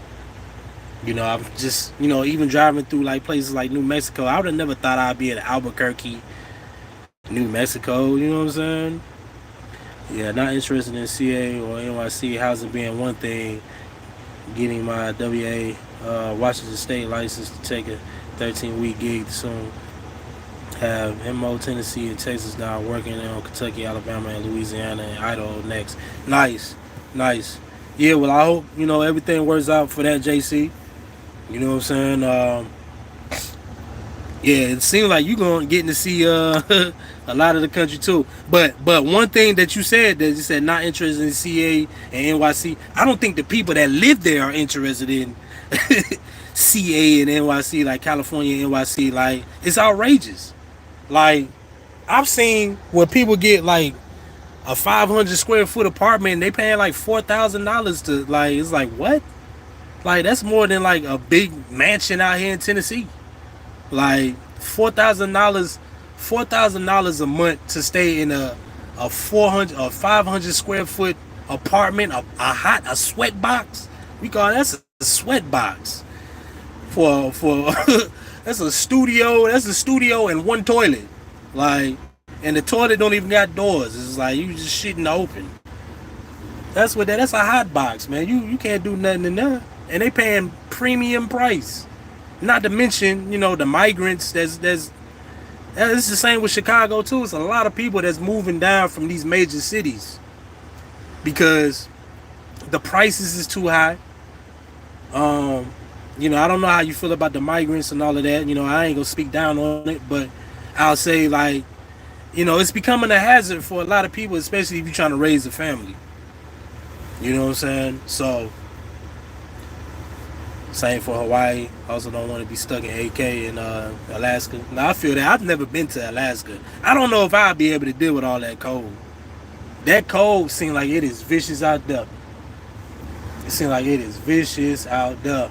I'm just even driving through like places like New Mexico. I would have never thought I'd be in Albuquerque, New Mexico. You know what I'm saying? Yeah, not interested in CA or NYC housing being one thing. Getting my WA Washington State license to take a 13-week gig soon. Have MO Tennessee and Texas now, working on Kentucky, Alabama, and Louisiana and Idaho next. Nice, nice. Yeah, well I hope everything works out for that, JC. You know what I'm saying? Yeah, it seems like you're going getting to see a lot of the country too. But one thing that you said not interested in CA and NYC. I don't think the people that live there are interested in CA and NYC, like California and NYC. Like, it's outrageous. Like, I've seen where people get like a 500 square foot apartment and they paying like $4,000 to, like, it's like, what? Like, that's more than like a big mansion out here in Tennessee. Like $4,000 a month to stay in a 400 or 500 square foot apartment, a sweat box. We call that a sweat box for that's a studio. That's a studio and one toilet. Like, and the toilet don't even got doors. It's like you just shit in the open. That's a hot box, man. You can't do nothing in there, and they paying premium price. Not to mention, the migrants. It's the same with Chicago too. It's a lot of people that's moving down from these major cities because the prices is too high. I don't know how you feel about the migrants and all of that. I ain't gonna speak down on it, but I'll say, like, it's becoming a hazard for a lot of people, especially if you're trying to raise a family. You know what I'm saying? So, same for Hawaii. Also don't want to be stuck in AK in Alaska. Now, I feel that. I've never been to Alaska. I don't know if I'll be able to deal with all that cold. That cold seems like it is vicious out there. It seems like it is vicious out there.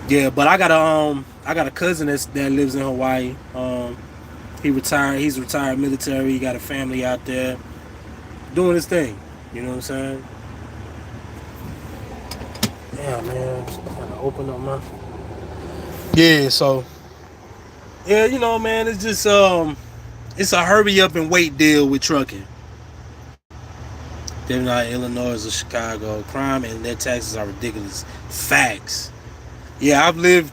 Yeah, but I got a cousin that lives in Hawaii. He retired. He's retired military. He got a family out there doing his thing. You know what I'm saying? Yeah, man. Gotta open up my. Yeah, so. Yeah, man, it's just it's a hurry up and wait deal with trucking. They're not Illinois or Chicago. Crime and their taxes are ridiculous. Facts. Yeah, I've lived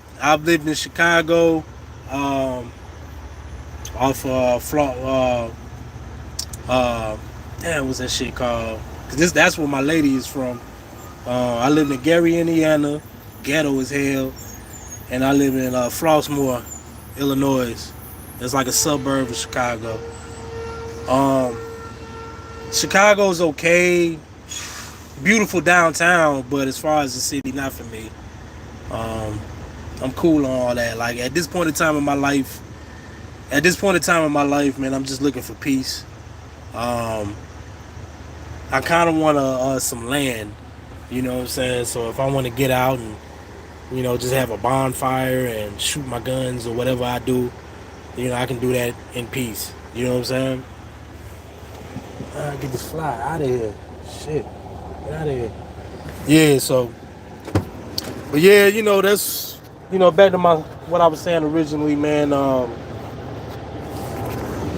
in Chicago, off damn, what's that shit called? Cause that's where my lady is from. I live in Gary, Indiana, ghetto as hell, and I live in Flossmoor, Illinois. It's like a suburb of Chicago. Chicago's okay, beautiful downtown, but as far as the city, not for me. I'm cool on all that. Like, at this point in time in my life, man, I'm just looking for peace. I kind of want some land, you know what I'm saying? So if I want to get out and, just have a bonfire and shoot my guns or whatever I do, I can do that in peace. You know what I'm saying? Get this fly out of here. Shit. Get out of here. Yeah, so. But yeah, that's, back to what I was saying originally, man.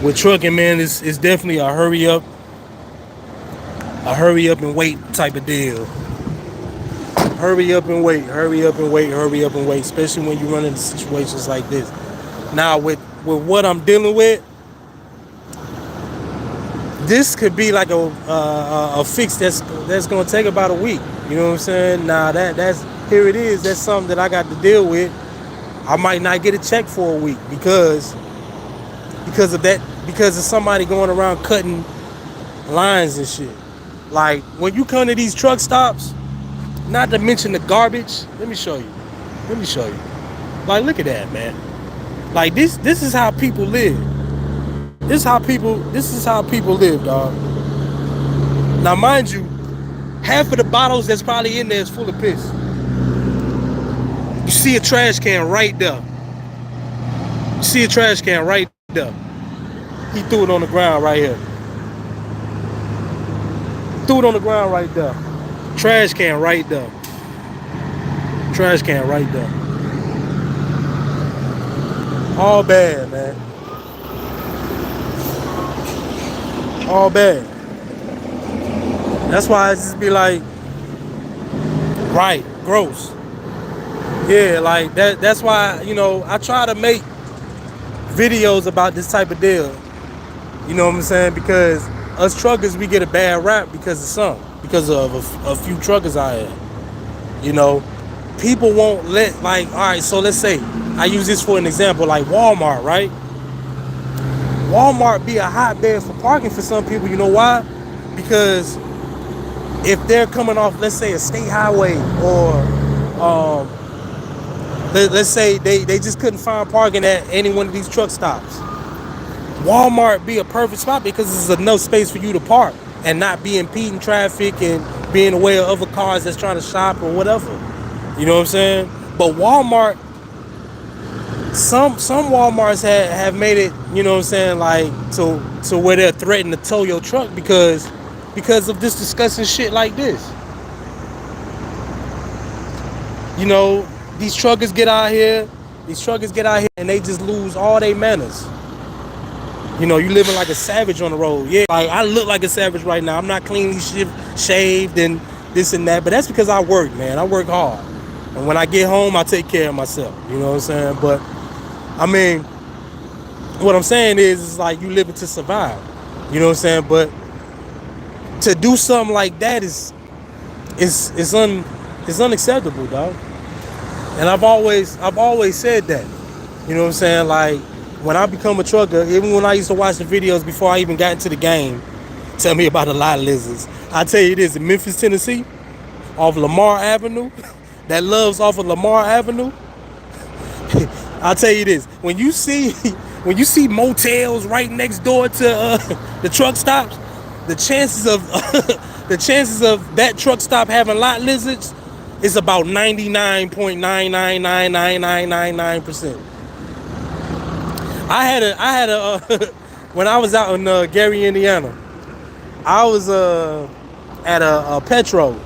With trucking, man, it's definitely a hurry up and wait type of deal. Hurry up and wait, especially when you run into situations like this. Now, with what I'm dealing with, this could be like a fix that's gonna take about a week. You know what I'm saying? Now that's here it is. That's something that I got to deal with. I might not get a check for a week because of that. Because of somebody going around cutting lines and shit. Like, when you come to these truck stops, not to mention the garbage. Let me show you. Like, look at that, man. Like, this is how people live. This is how people live, dog. Now, mind you, half of the bottles that's probably in there is full of piss. You see a trash can right there. You see a trash can right there. He threw it on the ground right here. Threw it on the ground right there. Trash can right there. Trash can right there. All bad, man. All bad. That's why I just be like, right, gross. Yeah, like that's why, I try to make videos about this type of deal. You know what I'm saying? Because us truckers, we get a bad rap because of a few truckers out here. People won't let, like, all right, so let's say, I use this for an example, like Walmart, right? Walmart be a hotbed for parking for some people. You know why? Because if they're coming off, let's say, a state highway, or let's say they just couldn't find parking at any one of these truck stops, Walmart be a perfect spot because there's enough space for you to park and not be impeding traffic and being aware of other cars that's trying to shop or whatever. You know what I'm saying? But Walmart, some Walmarts have made it, you know what I'm saying, like to where they're threatening to tow your truck because of this disgusting shit like this. These truckers get out here and they just lose all their manners. You living like a savage on the road. Yeah, like I look like a savage right now. I'm not cleanly shaved and this and that, but that's because I work, man. I work hard. And when I get home, I take care of myself. You know what I'm saying? But, I mean, what I'm saying is like you living to survive. You know what I'm saying? But to do something like that is unacceptable, dog. And I've always said that. You know what I'm saying? Like, when I become a trucker, even when I used to watch the videos before I even got into the game, tell me about a lot of lizards. I tell you this, in Memphis, Tennessee, off Lamar Avenue, that loves off of Lamar Avenue, I'll tell you this, when you see motels right next door to the truck stops, the chances of that truck stop having lot lizards is about 99.9999999%. I had a when I was out in Gary, Indiana, I was at a Petro.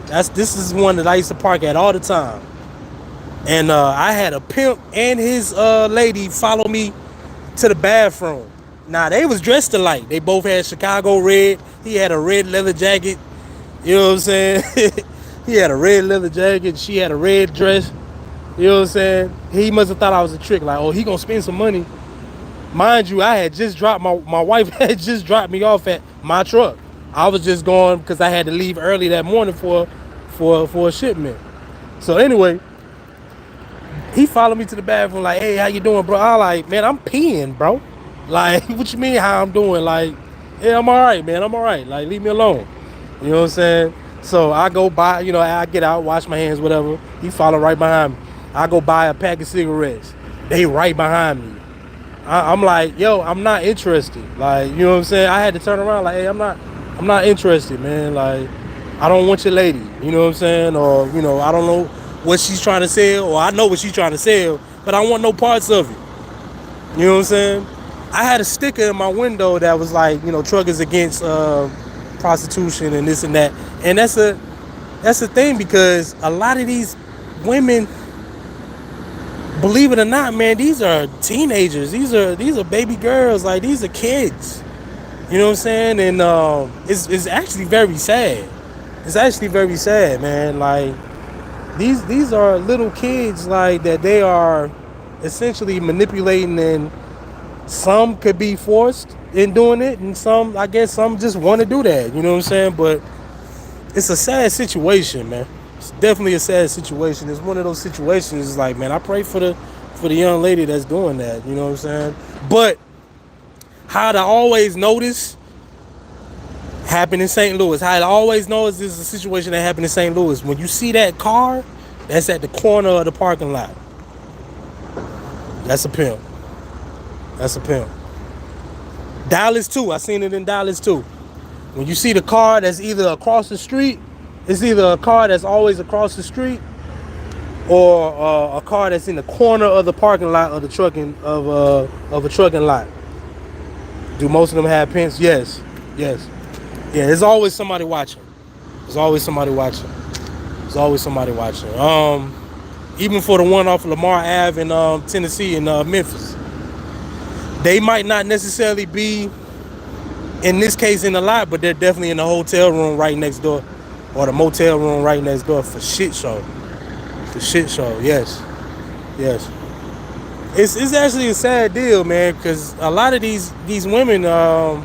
This is one that I used to park at all the time. And I had a pimp and his lady follow me to the bathroom. Now, they was dressed alike. They both had Chicago red. He had a red leather jacket. You know what I'm saying? He had a red leather jacket. She had a red dress. You know what I'm saying? He must have thought I was a trick. Like, oh, he gonna spend some money. Mind you, I had just dropped my wife had just dropped me off at my truck. I was just going because I had to leave early that morning for a shipment. So anyway, he followed me to the bathroom like, hey, how you doing, bro? I like, man, I'm peeing, bro. Like, what you mean how I'm doing? Like, yeah, I'm all right, man. I'm all right. Like, leave me alone. You know what I'm saying? So I go buy, I get out, wash my hands, whatever. He follow right behind me. I go buy a pack of cigarettes. They right behind me. I'm like, yo, I'm not interested. Like, you know what I'm saying? I had to turn around like, hey, I'm not interested, man. Like, I don't want your lady. You know what I'm saying? Or, I don't know what she's trying to sell, or I know what she's trying to sell, but I want no parts of it. You know what I'm saying? I had a sticker in my window that was like, truckers against prostitution and this and that. And that's a thing, because a lot of these women, believe it or not, man, these are teenagers. These are baby girls. Like, these are kids. You know what I'm saying? And it's actually very sad. It's actually very sad, man. Like, these are little kids, like, that they are essentially manipulating, and some could be forced in doing it, and some just want to do that. You know what I'm saying? But it's a sad situation, man. It's definitely a sad situation. It's one of those situations. It's like, man, I pray for the young lady that's doing that. You know what I'm saying? But how to always notice happened in St. Louis. How I always know is this is a situation that happened in St. Louis. When you see that car, that's at the corner of the parking lot. That's a pimp. That's a pimp. Dallas too. I seen it in Dallas too. When you see the car that's either across the street, it's either a car that's always across the street, or a car that's in the corner of the parking lot of the trucking of a trucking lot. Do most of them have pins? Yes, yes, yeah. There's always somebody watching. There's always somebody watching. There's always somebody watching. Even for the one off of Lamar Ave in Tennessee and Memphis, they might not necessarily be in this case in the lot, but they're definitely in the hotel room right next door, or the motel room right next door for shit show. The shit show, yes, yes. It's actually a sad deal, man, because a lot of these women, I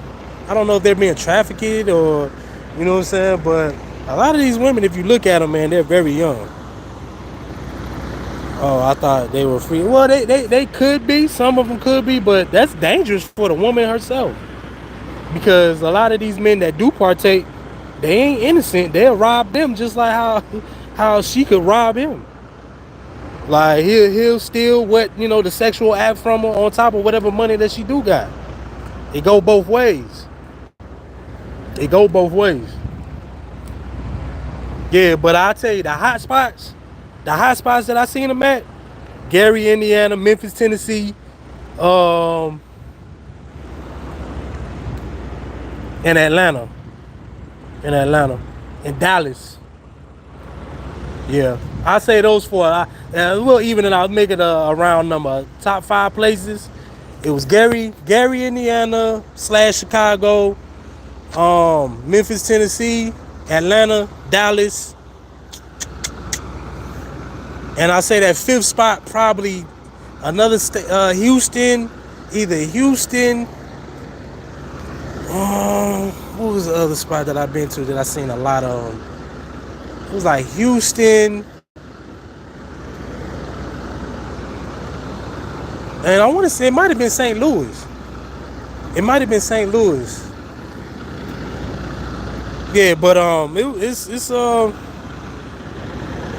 don't know if they're being trafficked or, you know what I'm saying, but a lot of these women, if you look at them, man, they're very young. Oh, I thought they were free. Well, they could be. Some of them could be, but that's dangerous for the woman herself. Because a lot of these men that do partake, they ain't innocent. They'll rob them just like how she could rob him. Like he'll steal what, you know, the sexual act from her on top of whatever money that she do got. It go both ways. It go both ways. Yeah, but I tell you, the hot spots that I seen them at, Gary, Indiana, Memphis, Tennessee, and Atlanta, and Dallas. Yeah, I say those four. We'll even it out, make it a round number. Top 5 places. It was Gary, Indiana / Chicago, Memphis, Tennessee, Atlanta, Dallas, and I say that 5th spot probably another state, Houston, either Houston. What was the other spot that I've been to that I seen a lot of? It was like Houston, and I want to say it might have been St. Louis. It might have been St. Louis. Yeah, but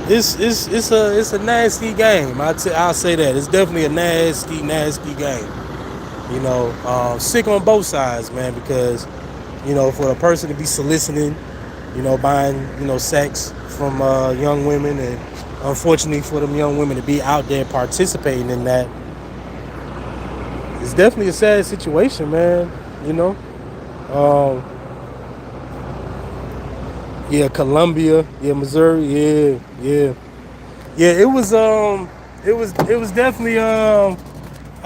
it's a nasty game. I'll say that it's definitely a nasty game. You know, sick on both sides, man. Because, you know, for a person to be soliciting, you know, buying, you know, sex from young women, and unfortunately for them young women to be out there participating in that, it's definitely a sad situation, man. You know, yeah, Columbia, yeah, Missouri, yeah. It was definitely I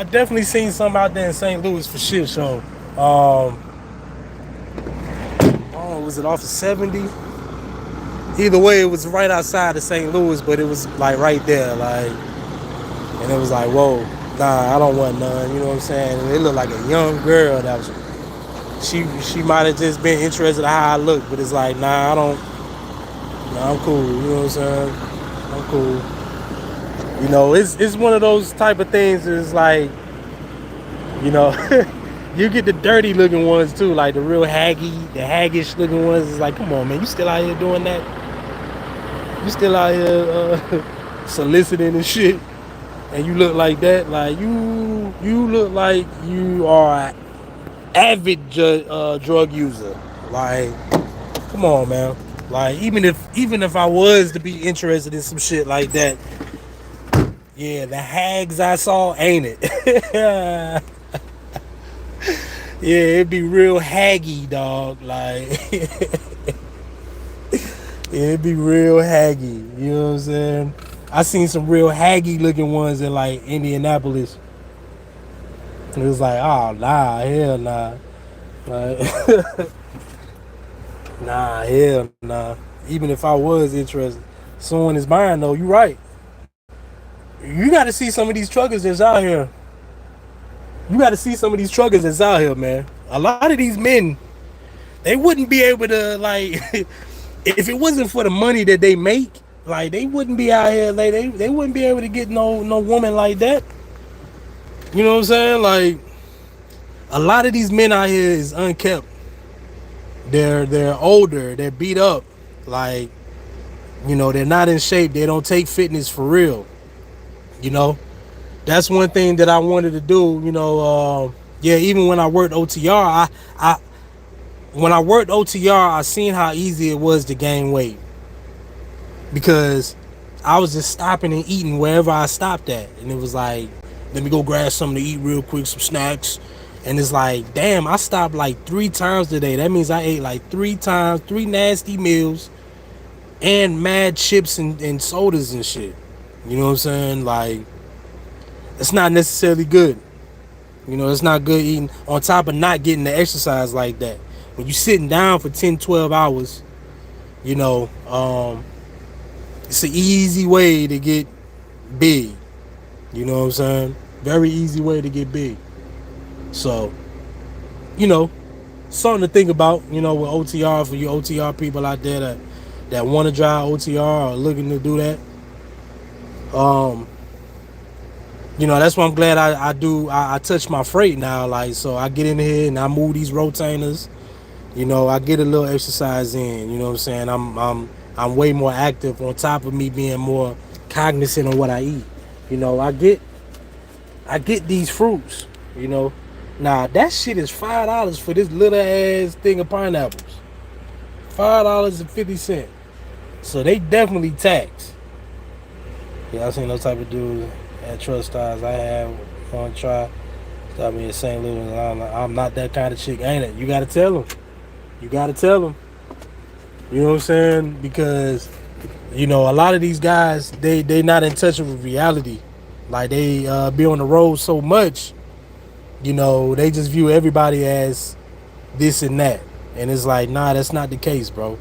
definitely seen some out there in St. Louis for shit. So, oh, was it off of 70? Either way, it was right outside of St. Louis, but it was like right there, like, and it was like, whoa, nah, I don't want none. You know what I'm saying? And it looked like a young girl that was. She might have just been interested in how I look, but it's like, nah, I don't. Nah, I'm cool. You know what I'm saying? I'm cool. You know, it's one of those type of things. It's like, you know, you get the dirty looking ones too, like the real haggish looking ones. It's like, come on, man, you still out here doing that? You still out here soliciting and shit, and you look like that? Like you look like you are an avid drug user. Like, come on, man. Like, even if I was to be interested in some shit like that, yeah, the hags I saw, ain't it? Yeah, it'd be real haggy, dog. Like, it'd be real haggy. You know what I'm saying? I seen some real haggy looking ones in like Indianapolis. It was like, oh nah, hell nah. Like, nah, hell nah. Even if I was interested, someone is buying though. You right. You got to see some of these truckers that's out here. You got to see some of these truckers that's out here, man. A lot of these men, they wouldn't be able to, like, if it wasn't for the money that they make, like, they wouldn't be out here. Like, they wouldn't be able to get no woman like that. You know what I'm saying? Like, a lot of these men out here is unkept. They're older. They're beat up. Like, you know, they're not in shape. They don't take fitness for real. You know, that's one thing that I wanted to do, you know, Yeah, even when I worked OTR, I when I worked OTR, I seen how easy it was to gain weight because I was just stopping and eating wherever I stopped at, and it was like, let me go grab something to eat real quick, some snacks, and it's like, damn, I stopped like 3 times today. That means I ate like 3 times, 3 nasty meals, and mad chips and sodas and shit. You know what I'm saying? Like, it's not necessarily good. You know, it's not good eating on top of not getting the exercise like that. When you sitting down for 10, 12 hours, you know, it's an easy way to get big. You know what I'm saying? Very easy way to get big. So, you know, something to think about, you know, with OTR for you OTR people out there that want to drive OTR or looking to do that. Um, you know, that's why I'm glad I touch my freight now. Like, so I get in here and I move these rotainers. You know, I get a little exercise in. You know what I'm saying? I'm way more active on top of me being more cognizant of what I eat. You know, I get these fruits. You know, now that shit is $5 for this little ass thing of pineapples. $5.50. So they definitely tax. Yeah, I seen those type of dudes at truck stops. I had one try. Stop me in St. Louis. I'm not that kind of chick, ain't it? You gotta tell them. You gotta tell them. You know what I'm saying? Because you know a lot of these guys they not in touch with reality. Like they be on the road so much. You know they just view everybody as this and that, and it's like nah, that's not the case, bro.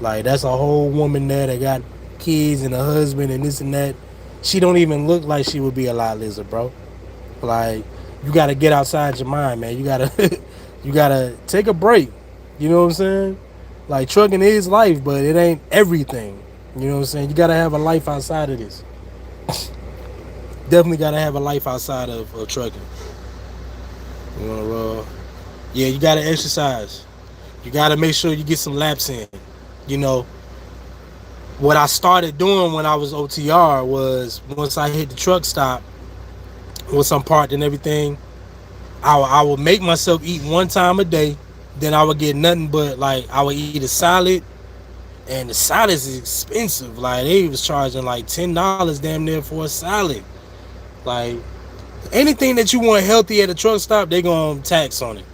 Like that's a whole woman there that got kids and a husband and this and that. She don't even look like she would be a lot lizard, bro. Like you gotta get outside your mind, man. You gotta you gotta take a break. You know what I'm saying? Like trucking is life, but it ain't everything. You know what I'm saying? You gotta have a life outside of this. Definitely gotta have a life outside of trucking. You know, yeah, you gotta exercise. You gotta make sure you get some laps in. You know, what I started doing when I was OTR was once I hit the truck stop, once I'm parked and everything, I would make myself eat 1 time a day. Then I would get nothing but like I would eat a salad, and the salad is expensive. Like they was charging like $10 damn near for a salad. Like anything that you want healthy at a truck stop, they gonna tax on it.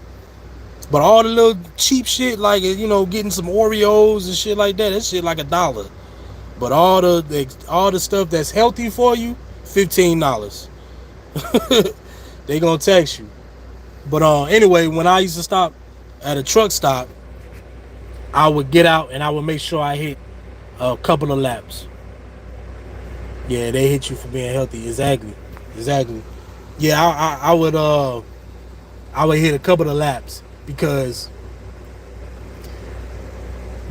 But all the little cheap shit, like you know, getting some Oreos and shit like that, that shit like $1. But all the stuff that's healthy for you, $15. They gonna tax you. But anyway, when I used to stop at a truck stop, I would get out and I would make sure I hit a couple of laps. Yeah, they hit you for being healthy. Exactly. Yeah, I would hit a couple of laps because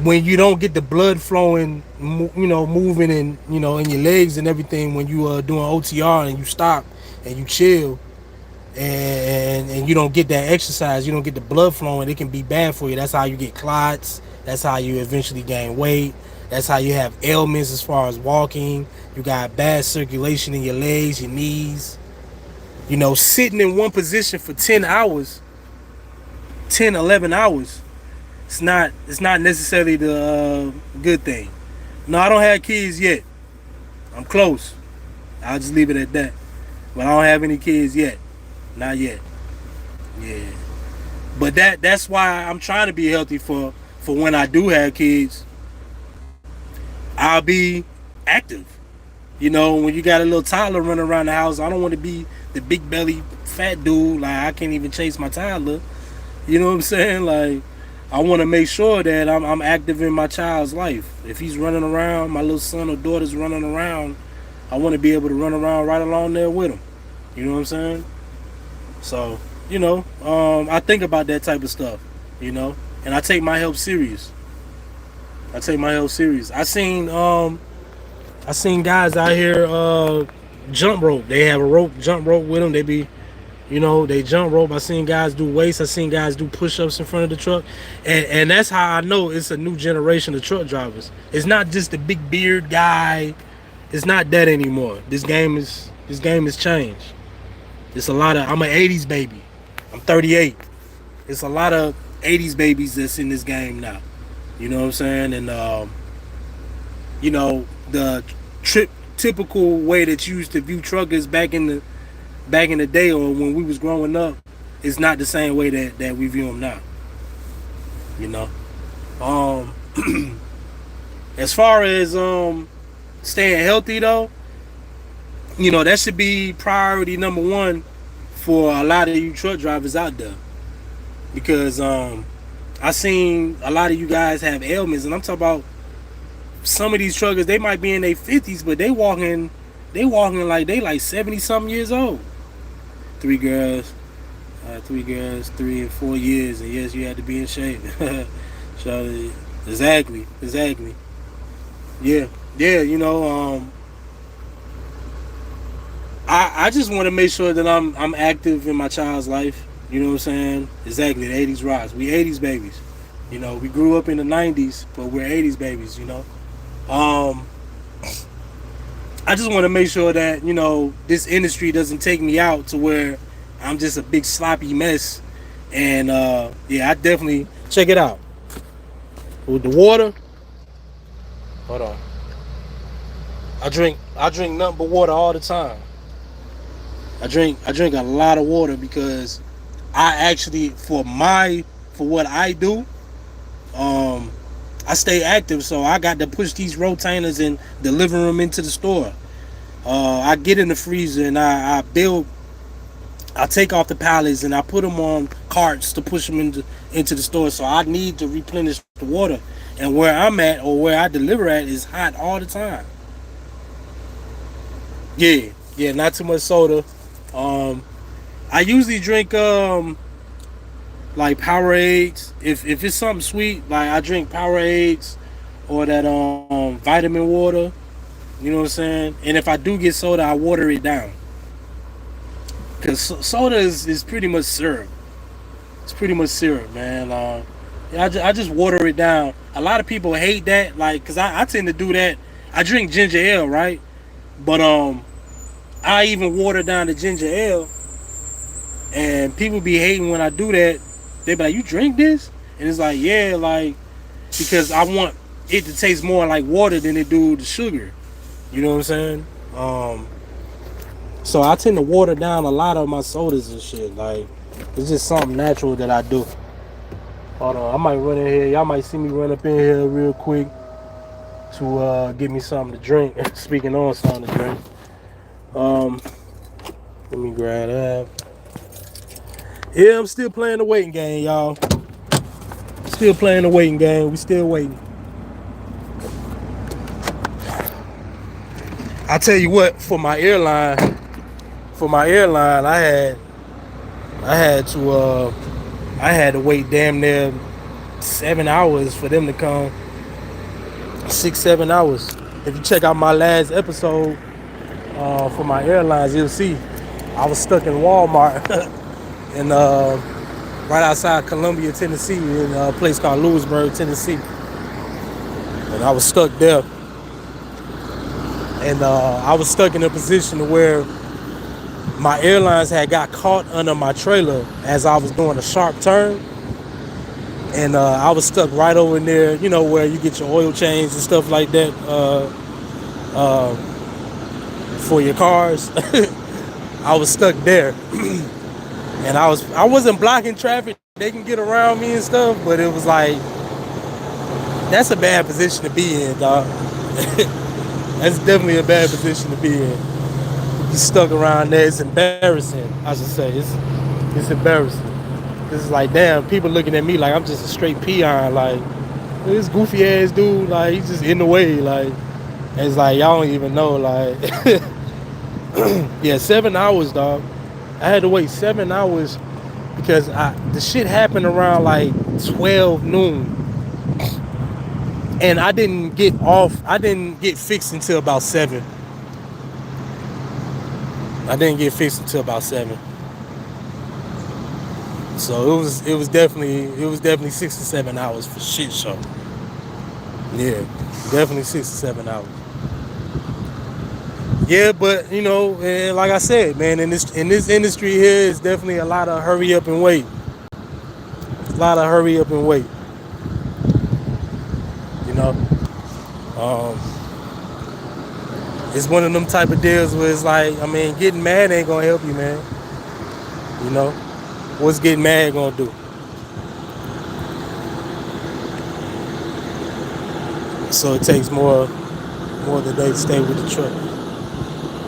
when you don't get the blood flowing, you know, moving and you know in your legs and everything when you are doing OTR and you stop and you chill and you don't get that exercise, you don't get the blood flowing, it can be bad for you. That's how you get clots. That's how you eventually gain weight. That's how you have ailments as far as walking. You got bad circulation in your legs, your knees. You know, sitting in one position for 10 hours, 10, 11 hours, it's not necessarily the good thing. No, I don't have kids yet. I'm close. I'll just leave it at that. But I don't have any kids yet. Not yet. Yeah. But that's why I'm trying to be healthy for when I do have kids. I'll be active. You know, when you got a little toddler running around the house, I don't want to be the big belly fat dude. Like I can't even chase my toddler. You know what I'm saying? Like I want to make sure that I'm active in my child's life. If he's running around, my little son or daughter's running around, I want to be able to run around right along there with him. You know what I'm saying? So, you know, I think about that type of stuff, you know, and I take my health serious. I seen guys out here jump rope. They have a jump rope with them. They be, you know, they jump rope. I seen guys do weights. I seen guys do push-ups in front of the truck, and that's how I know it's a new generation of truck drivers. It's not just the big beard guy. It's not that anymore. This game is changed. It's a lot of. I'm an '80s baby. I'm 38. It's a lot of 80s babies that's in this game now. You know what I'm saying? And the typical way that you used to view truckers back in the day or when we was growing up is not the same way that we view them now. You know. Um, as far as staying healthy though, that should be priority number one for a lot of you truck drivers out there because I seen a lot of you guys have ailments, and I'm talking about some of these truckers. They might be in their 50s, but they walking like they like 70 something years old. Three girls, 3 and 4 years, and yes, you had to be in shape. So exactly. Yeah, yeah. I just want to make sure that I'm active in my child's life. You know what I'm saying? Exactly. The 80s rise. We 80s babies. We grew up in the 90s, but we're 80s babies. Um, I just want to make sure that this industry doesn't take me out to where I'm just a big sloppy mess. And yeah, I definitely check it out with the water. Hold on. I drink nothing but water all the time. I drink a lot of water because I actually for what I do, um, I stay active, so I got to push these rotainers and deliver them into the store. I get in the freezer and I take off the pallets and I put them on carts to push them into the store. So I need to replenish the water, and where I'm at or where I deliver at is hot all the time. Yeah, not too much soda. Um, I usually drink like Powerades. If it's something sweet, like I drink Powerades or that vitamin water. You know what I'm saying? And if I do get soda, I water it down because soda is pretty much syrup. It's pretty much syrup, man. Yeah, I just water it down. A lot of people hate that, like, cause I tend to do that. I drink ginger ale, right? But I even water down the ginger ale, and people be hating when I do that. They be like, "You drink this?" And it's like, yeah, like because I want it to taste more like water than it do the sugar. You know what I'm saying? So I tend to water down a lot of my sodas and shit. Like it's just something natural that I do. Hold on, I might run in here. Y'all might see me run up in here real quick to get me something to drink. Speaking on something to drink. Um, Let me grab that. Yeah, I'm still playing the waiting game, y'all. Still playing the waiting game. We still waiting. I tell you what, for my airline, I had to wait damn near 7 hours for them to come. 6, 7 hours. If you check out my last episode for my airlines, you'll see I was stuck in Walmart in right outside Columbia, Tennessee, in a place called Lewisburg, Tennessee, and I was stuck there. And I was stuck in a position where my airlines had got caught under my trailer as I was doing a sharp turn, and I was stuck right over near, where you get your oil change and stuff like that uh, for your cars. I was stuck there, and I wasn't blocking traffic. They can get around me and stuff, but it was like that's a bad position to be in, dog. That's definitely a bad position to be in. You stuck around there. It's embarrassing. I should say it's embarrassing. It's like, damn, people looking at me like I'm just a straight peon. Like this goofy ass dude, like he's just in the way. Like and it's like y'all don't even know. Like yeah, 7 hours, dog. I had to wait 7 hours because the shit happened around like 12 noon. And I didn't get fixed until about 7. I didn't get fixed until about 7. So it was definitely 6 to 7 hours for shit show. Yeah, definitely 6 to 7 hours. Yeah, but you know, and like I said, man, in this industry here, it's definitely a lot of hurry up and wait. A lot of hurry up and wait. You know, um, it's one of them type of deals where it's like, I mean, getting mad ain't gonna help you, man. You know, what's getting mad gonna do? So it takes more than they stay with the truck.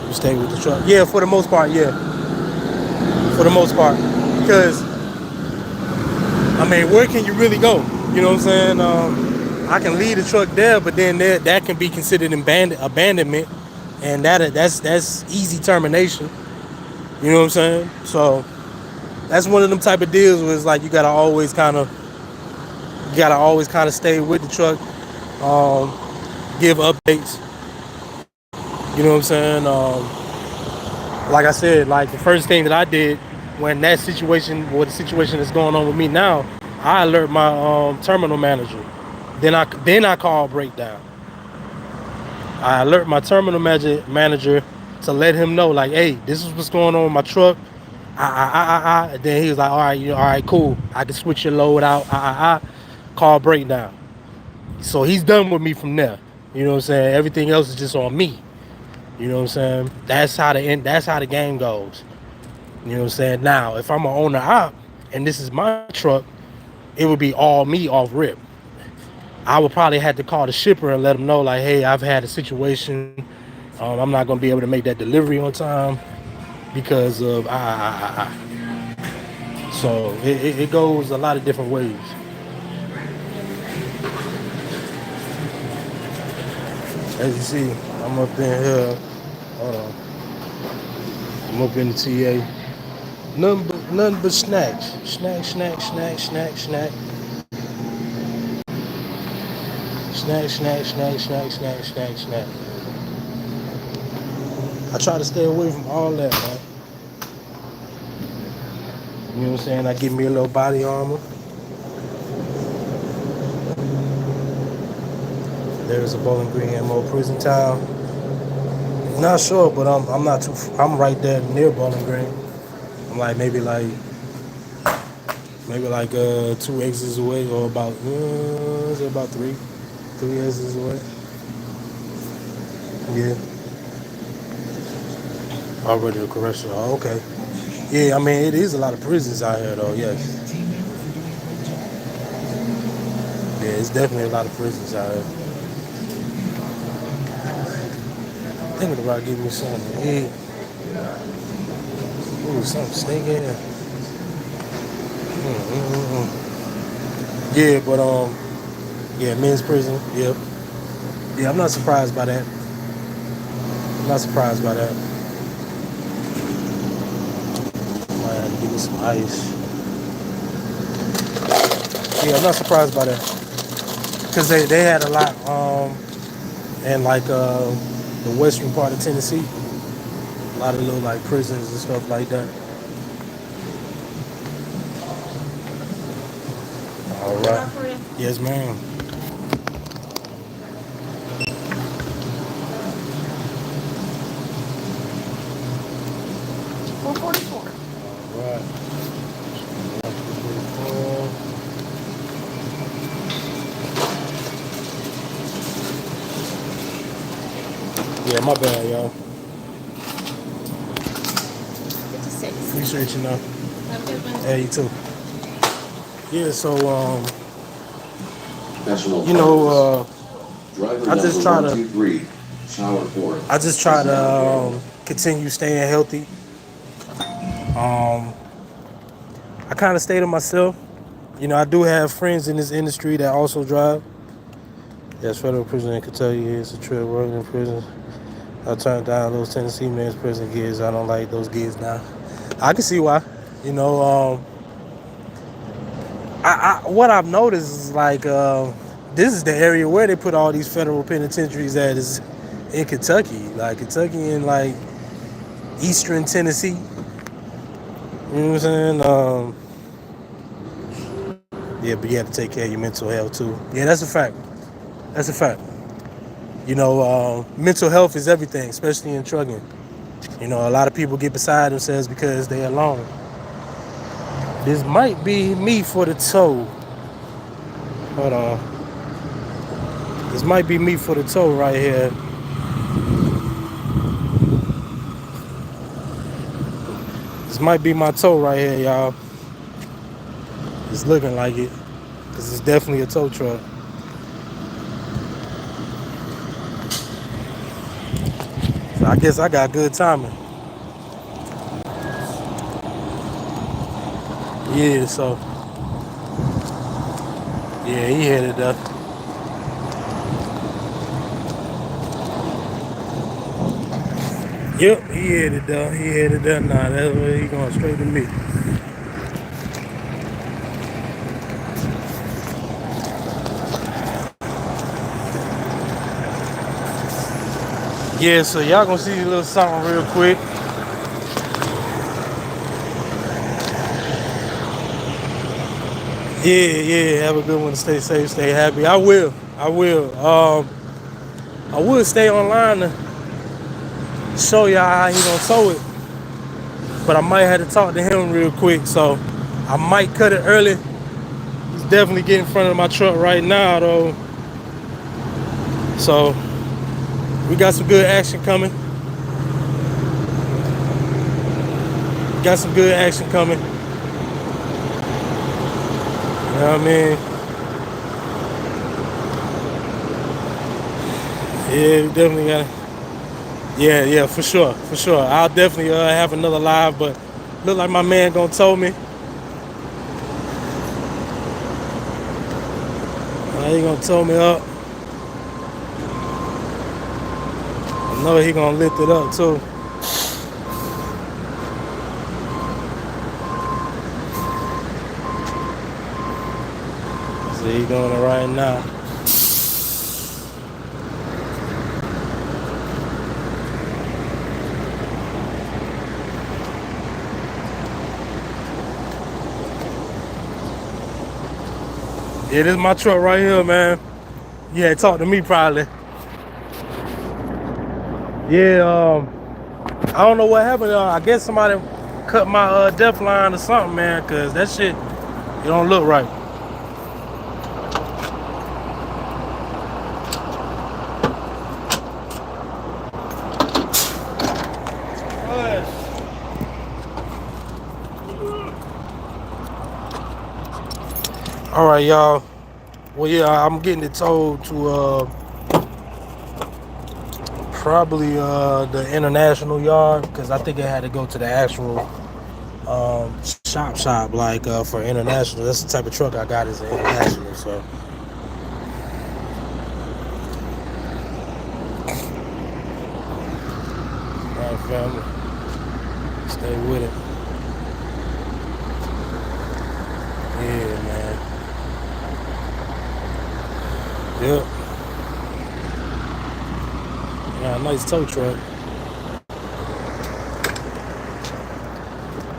You stay with the truck. Yeah, for the most part, yeah, for the most part, because I mean, where can you really go? You know what I'm saying? I can leave the truck there, but then that can be considered abandonment, and that's easy termination. You know what I'm saying? So that's one of them type of deals where it's like you gotta always kind of stay with the truck, um, give updates. You know what I'm saying? Like I said, like the first thing that I did when that situation, or the situation that's going on with me now, I alert my terminal manager. Then I call breakdown. I alert my terminal manager to let him know, like, hey, this is what's going on with my truck. And then he was like, all right, all right, cool. I can switch your load out. Call breakdown. So he's done with me from there. You know what I'm saying? Everything else is just on me. You know what I'm saying? That's how the game goes. You know what I'm saying? Now, if I'm an owner op and this is my truck, it would be all me off rip. I would probably have to call the shipper and let them know, like, hey, I've had a situation. I'm not gonna be able to make that delivery on time because of So it goes a lot of different ways. As you see, I'm up in here. Hold on. I'm up in the TA. Nothing but snacks. Snack, snack, snack, snack, snack. Snack, snack, snack, snack, snack, snack, snack. I try to stay away from all that, man. You know what I'm saying? I give me a little body armor. There's a Bowling Green MO prison town. Not sure, but I'm not too. I'm right there near Bowling Green. I'm like maybe like 2 exits away, or about is it about three exits away. Yeah, already a correctional. Oh, okay. Yeah, I mean it is a lot of prisons out here though. Yes. Yeah, it's definitely a lot of prisons out here. Thinking about getting me something to eat. Ooh, something sneaky in. Mm-mm-mm. Yeah, but yeah, men's prison. Yep. Yeah, I'm not surprised by that. I'm not surprised by that. Man, give me some ice. Yeah, I'm not surprised by that because they had a lot in like the western part of Tennessee, a lot of little like prisons and stuff like that. All right. Yes, ma'am. All right. Yeah, my bad, y'all. Appreciate you now. Hey, you too. Yeah, so you know, I just try to continue staying healthy. Um, I kind of stay to myself. You know, I do have friends in this industry that also drive. Yes, federal prison in Kentucky is a trip working in prison. I turned down those Tennessee men's prison gigs. I don't like those gigs now. I can see why. You know, what I've noticed is like this is the area where they put all these federal penitentiaries at is in Kentucky, like Kentucky and like Eastern Tennessee. You know what I'm saying? Yeah, but you have to take care of your mental health too. Yeah, that's a fact. That's a fact. Mental health is everything, especially in trucking. A lot of people get beside themselves because they're alone. This might be me for the tow. Hold on. This might be me for the tow right here. This might be my tow right here, y'all. It's looking like it. Because it's definitely a tow truck. So I guess I got good timing. Yeah, so. Yeah, he headed up. Yep, he headed up. He headed up now. That's where he going straight to me. Yeah, so y'all gonna see a little something real quick. Yeah, have a good one. Stay safe, stay happy. I will. I would stay online to show y'all how he gonna tow it, but I might have to talk to him real quick, so I might cut it early. He's definitely getting in front of my truck right now, though. So we got some good action coming. Got some good action coming. You know what I mean? Yeah, we definitely got it. Yeah, for sure. I'll definitely have another live, but look like my man gonna tow me. He gonna tow me up. I know he gonna lift it up too. So he doing it right now. Yeah, this is my truck right here, man. Yeah, talk to me probably. Yeah, I don't know what happened. I guess somebody cut my def line or something, man, because that shit, it don't look right. All right, y'all. Well, yeah, I'm getting it towed to probably the international yard, because I think it had to go to the actual shop like for international. That's the type of truck I got, is an international. So all right, family, stay with it. Yeah, man. Yep. Yeah, nice tow truck.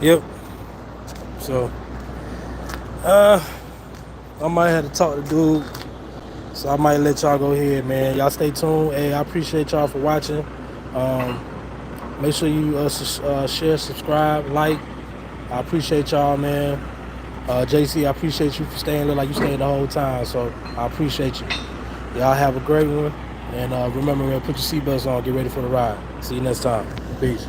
Yep. So I might have to talk to dude. So I might let y'all go ahead, man. Y'all stay tuned. Hey, I appreciate y'all for watching. Make sure you share, subscribe, like. I appreciate y'all, man. JC, I appreciate you for staying. Look like you stayed the whole time, so I appreciate you. Y'all have a great one. And remember, man, put your seatbelts on. Get ready for the ride. See you next time. Peace.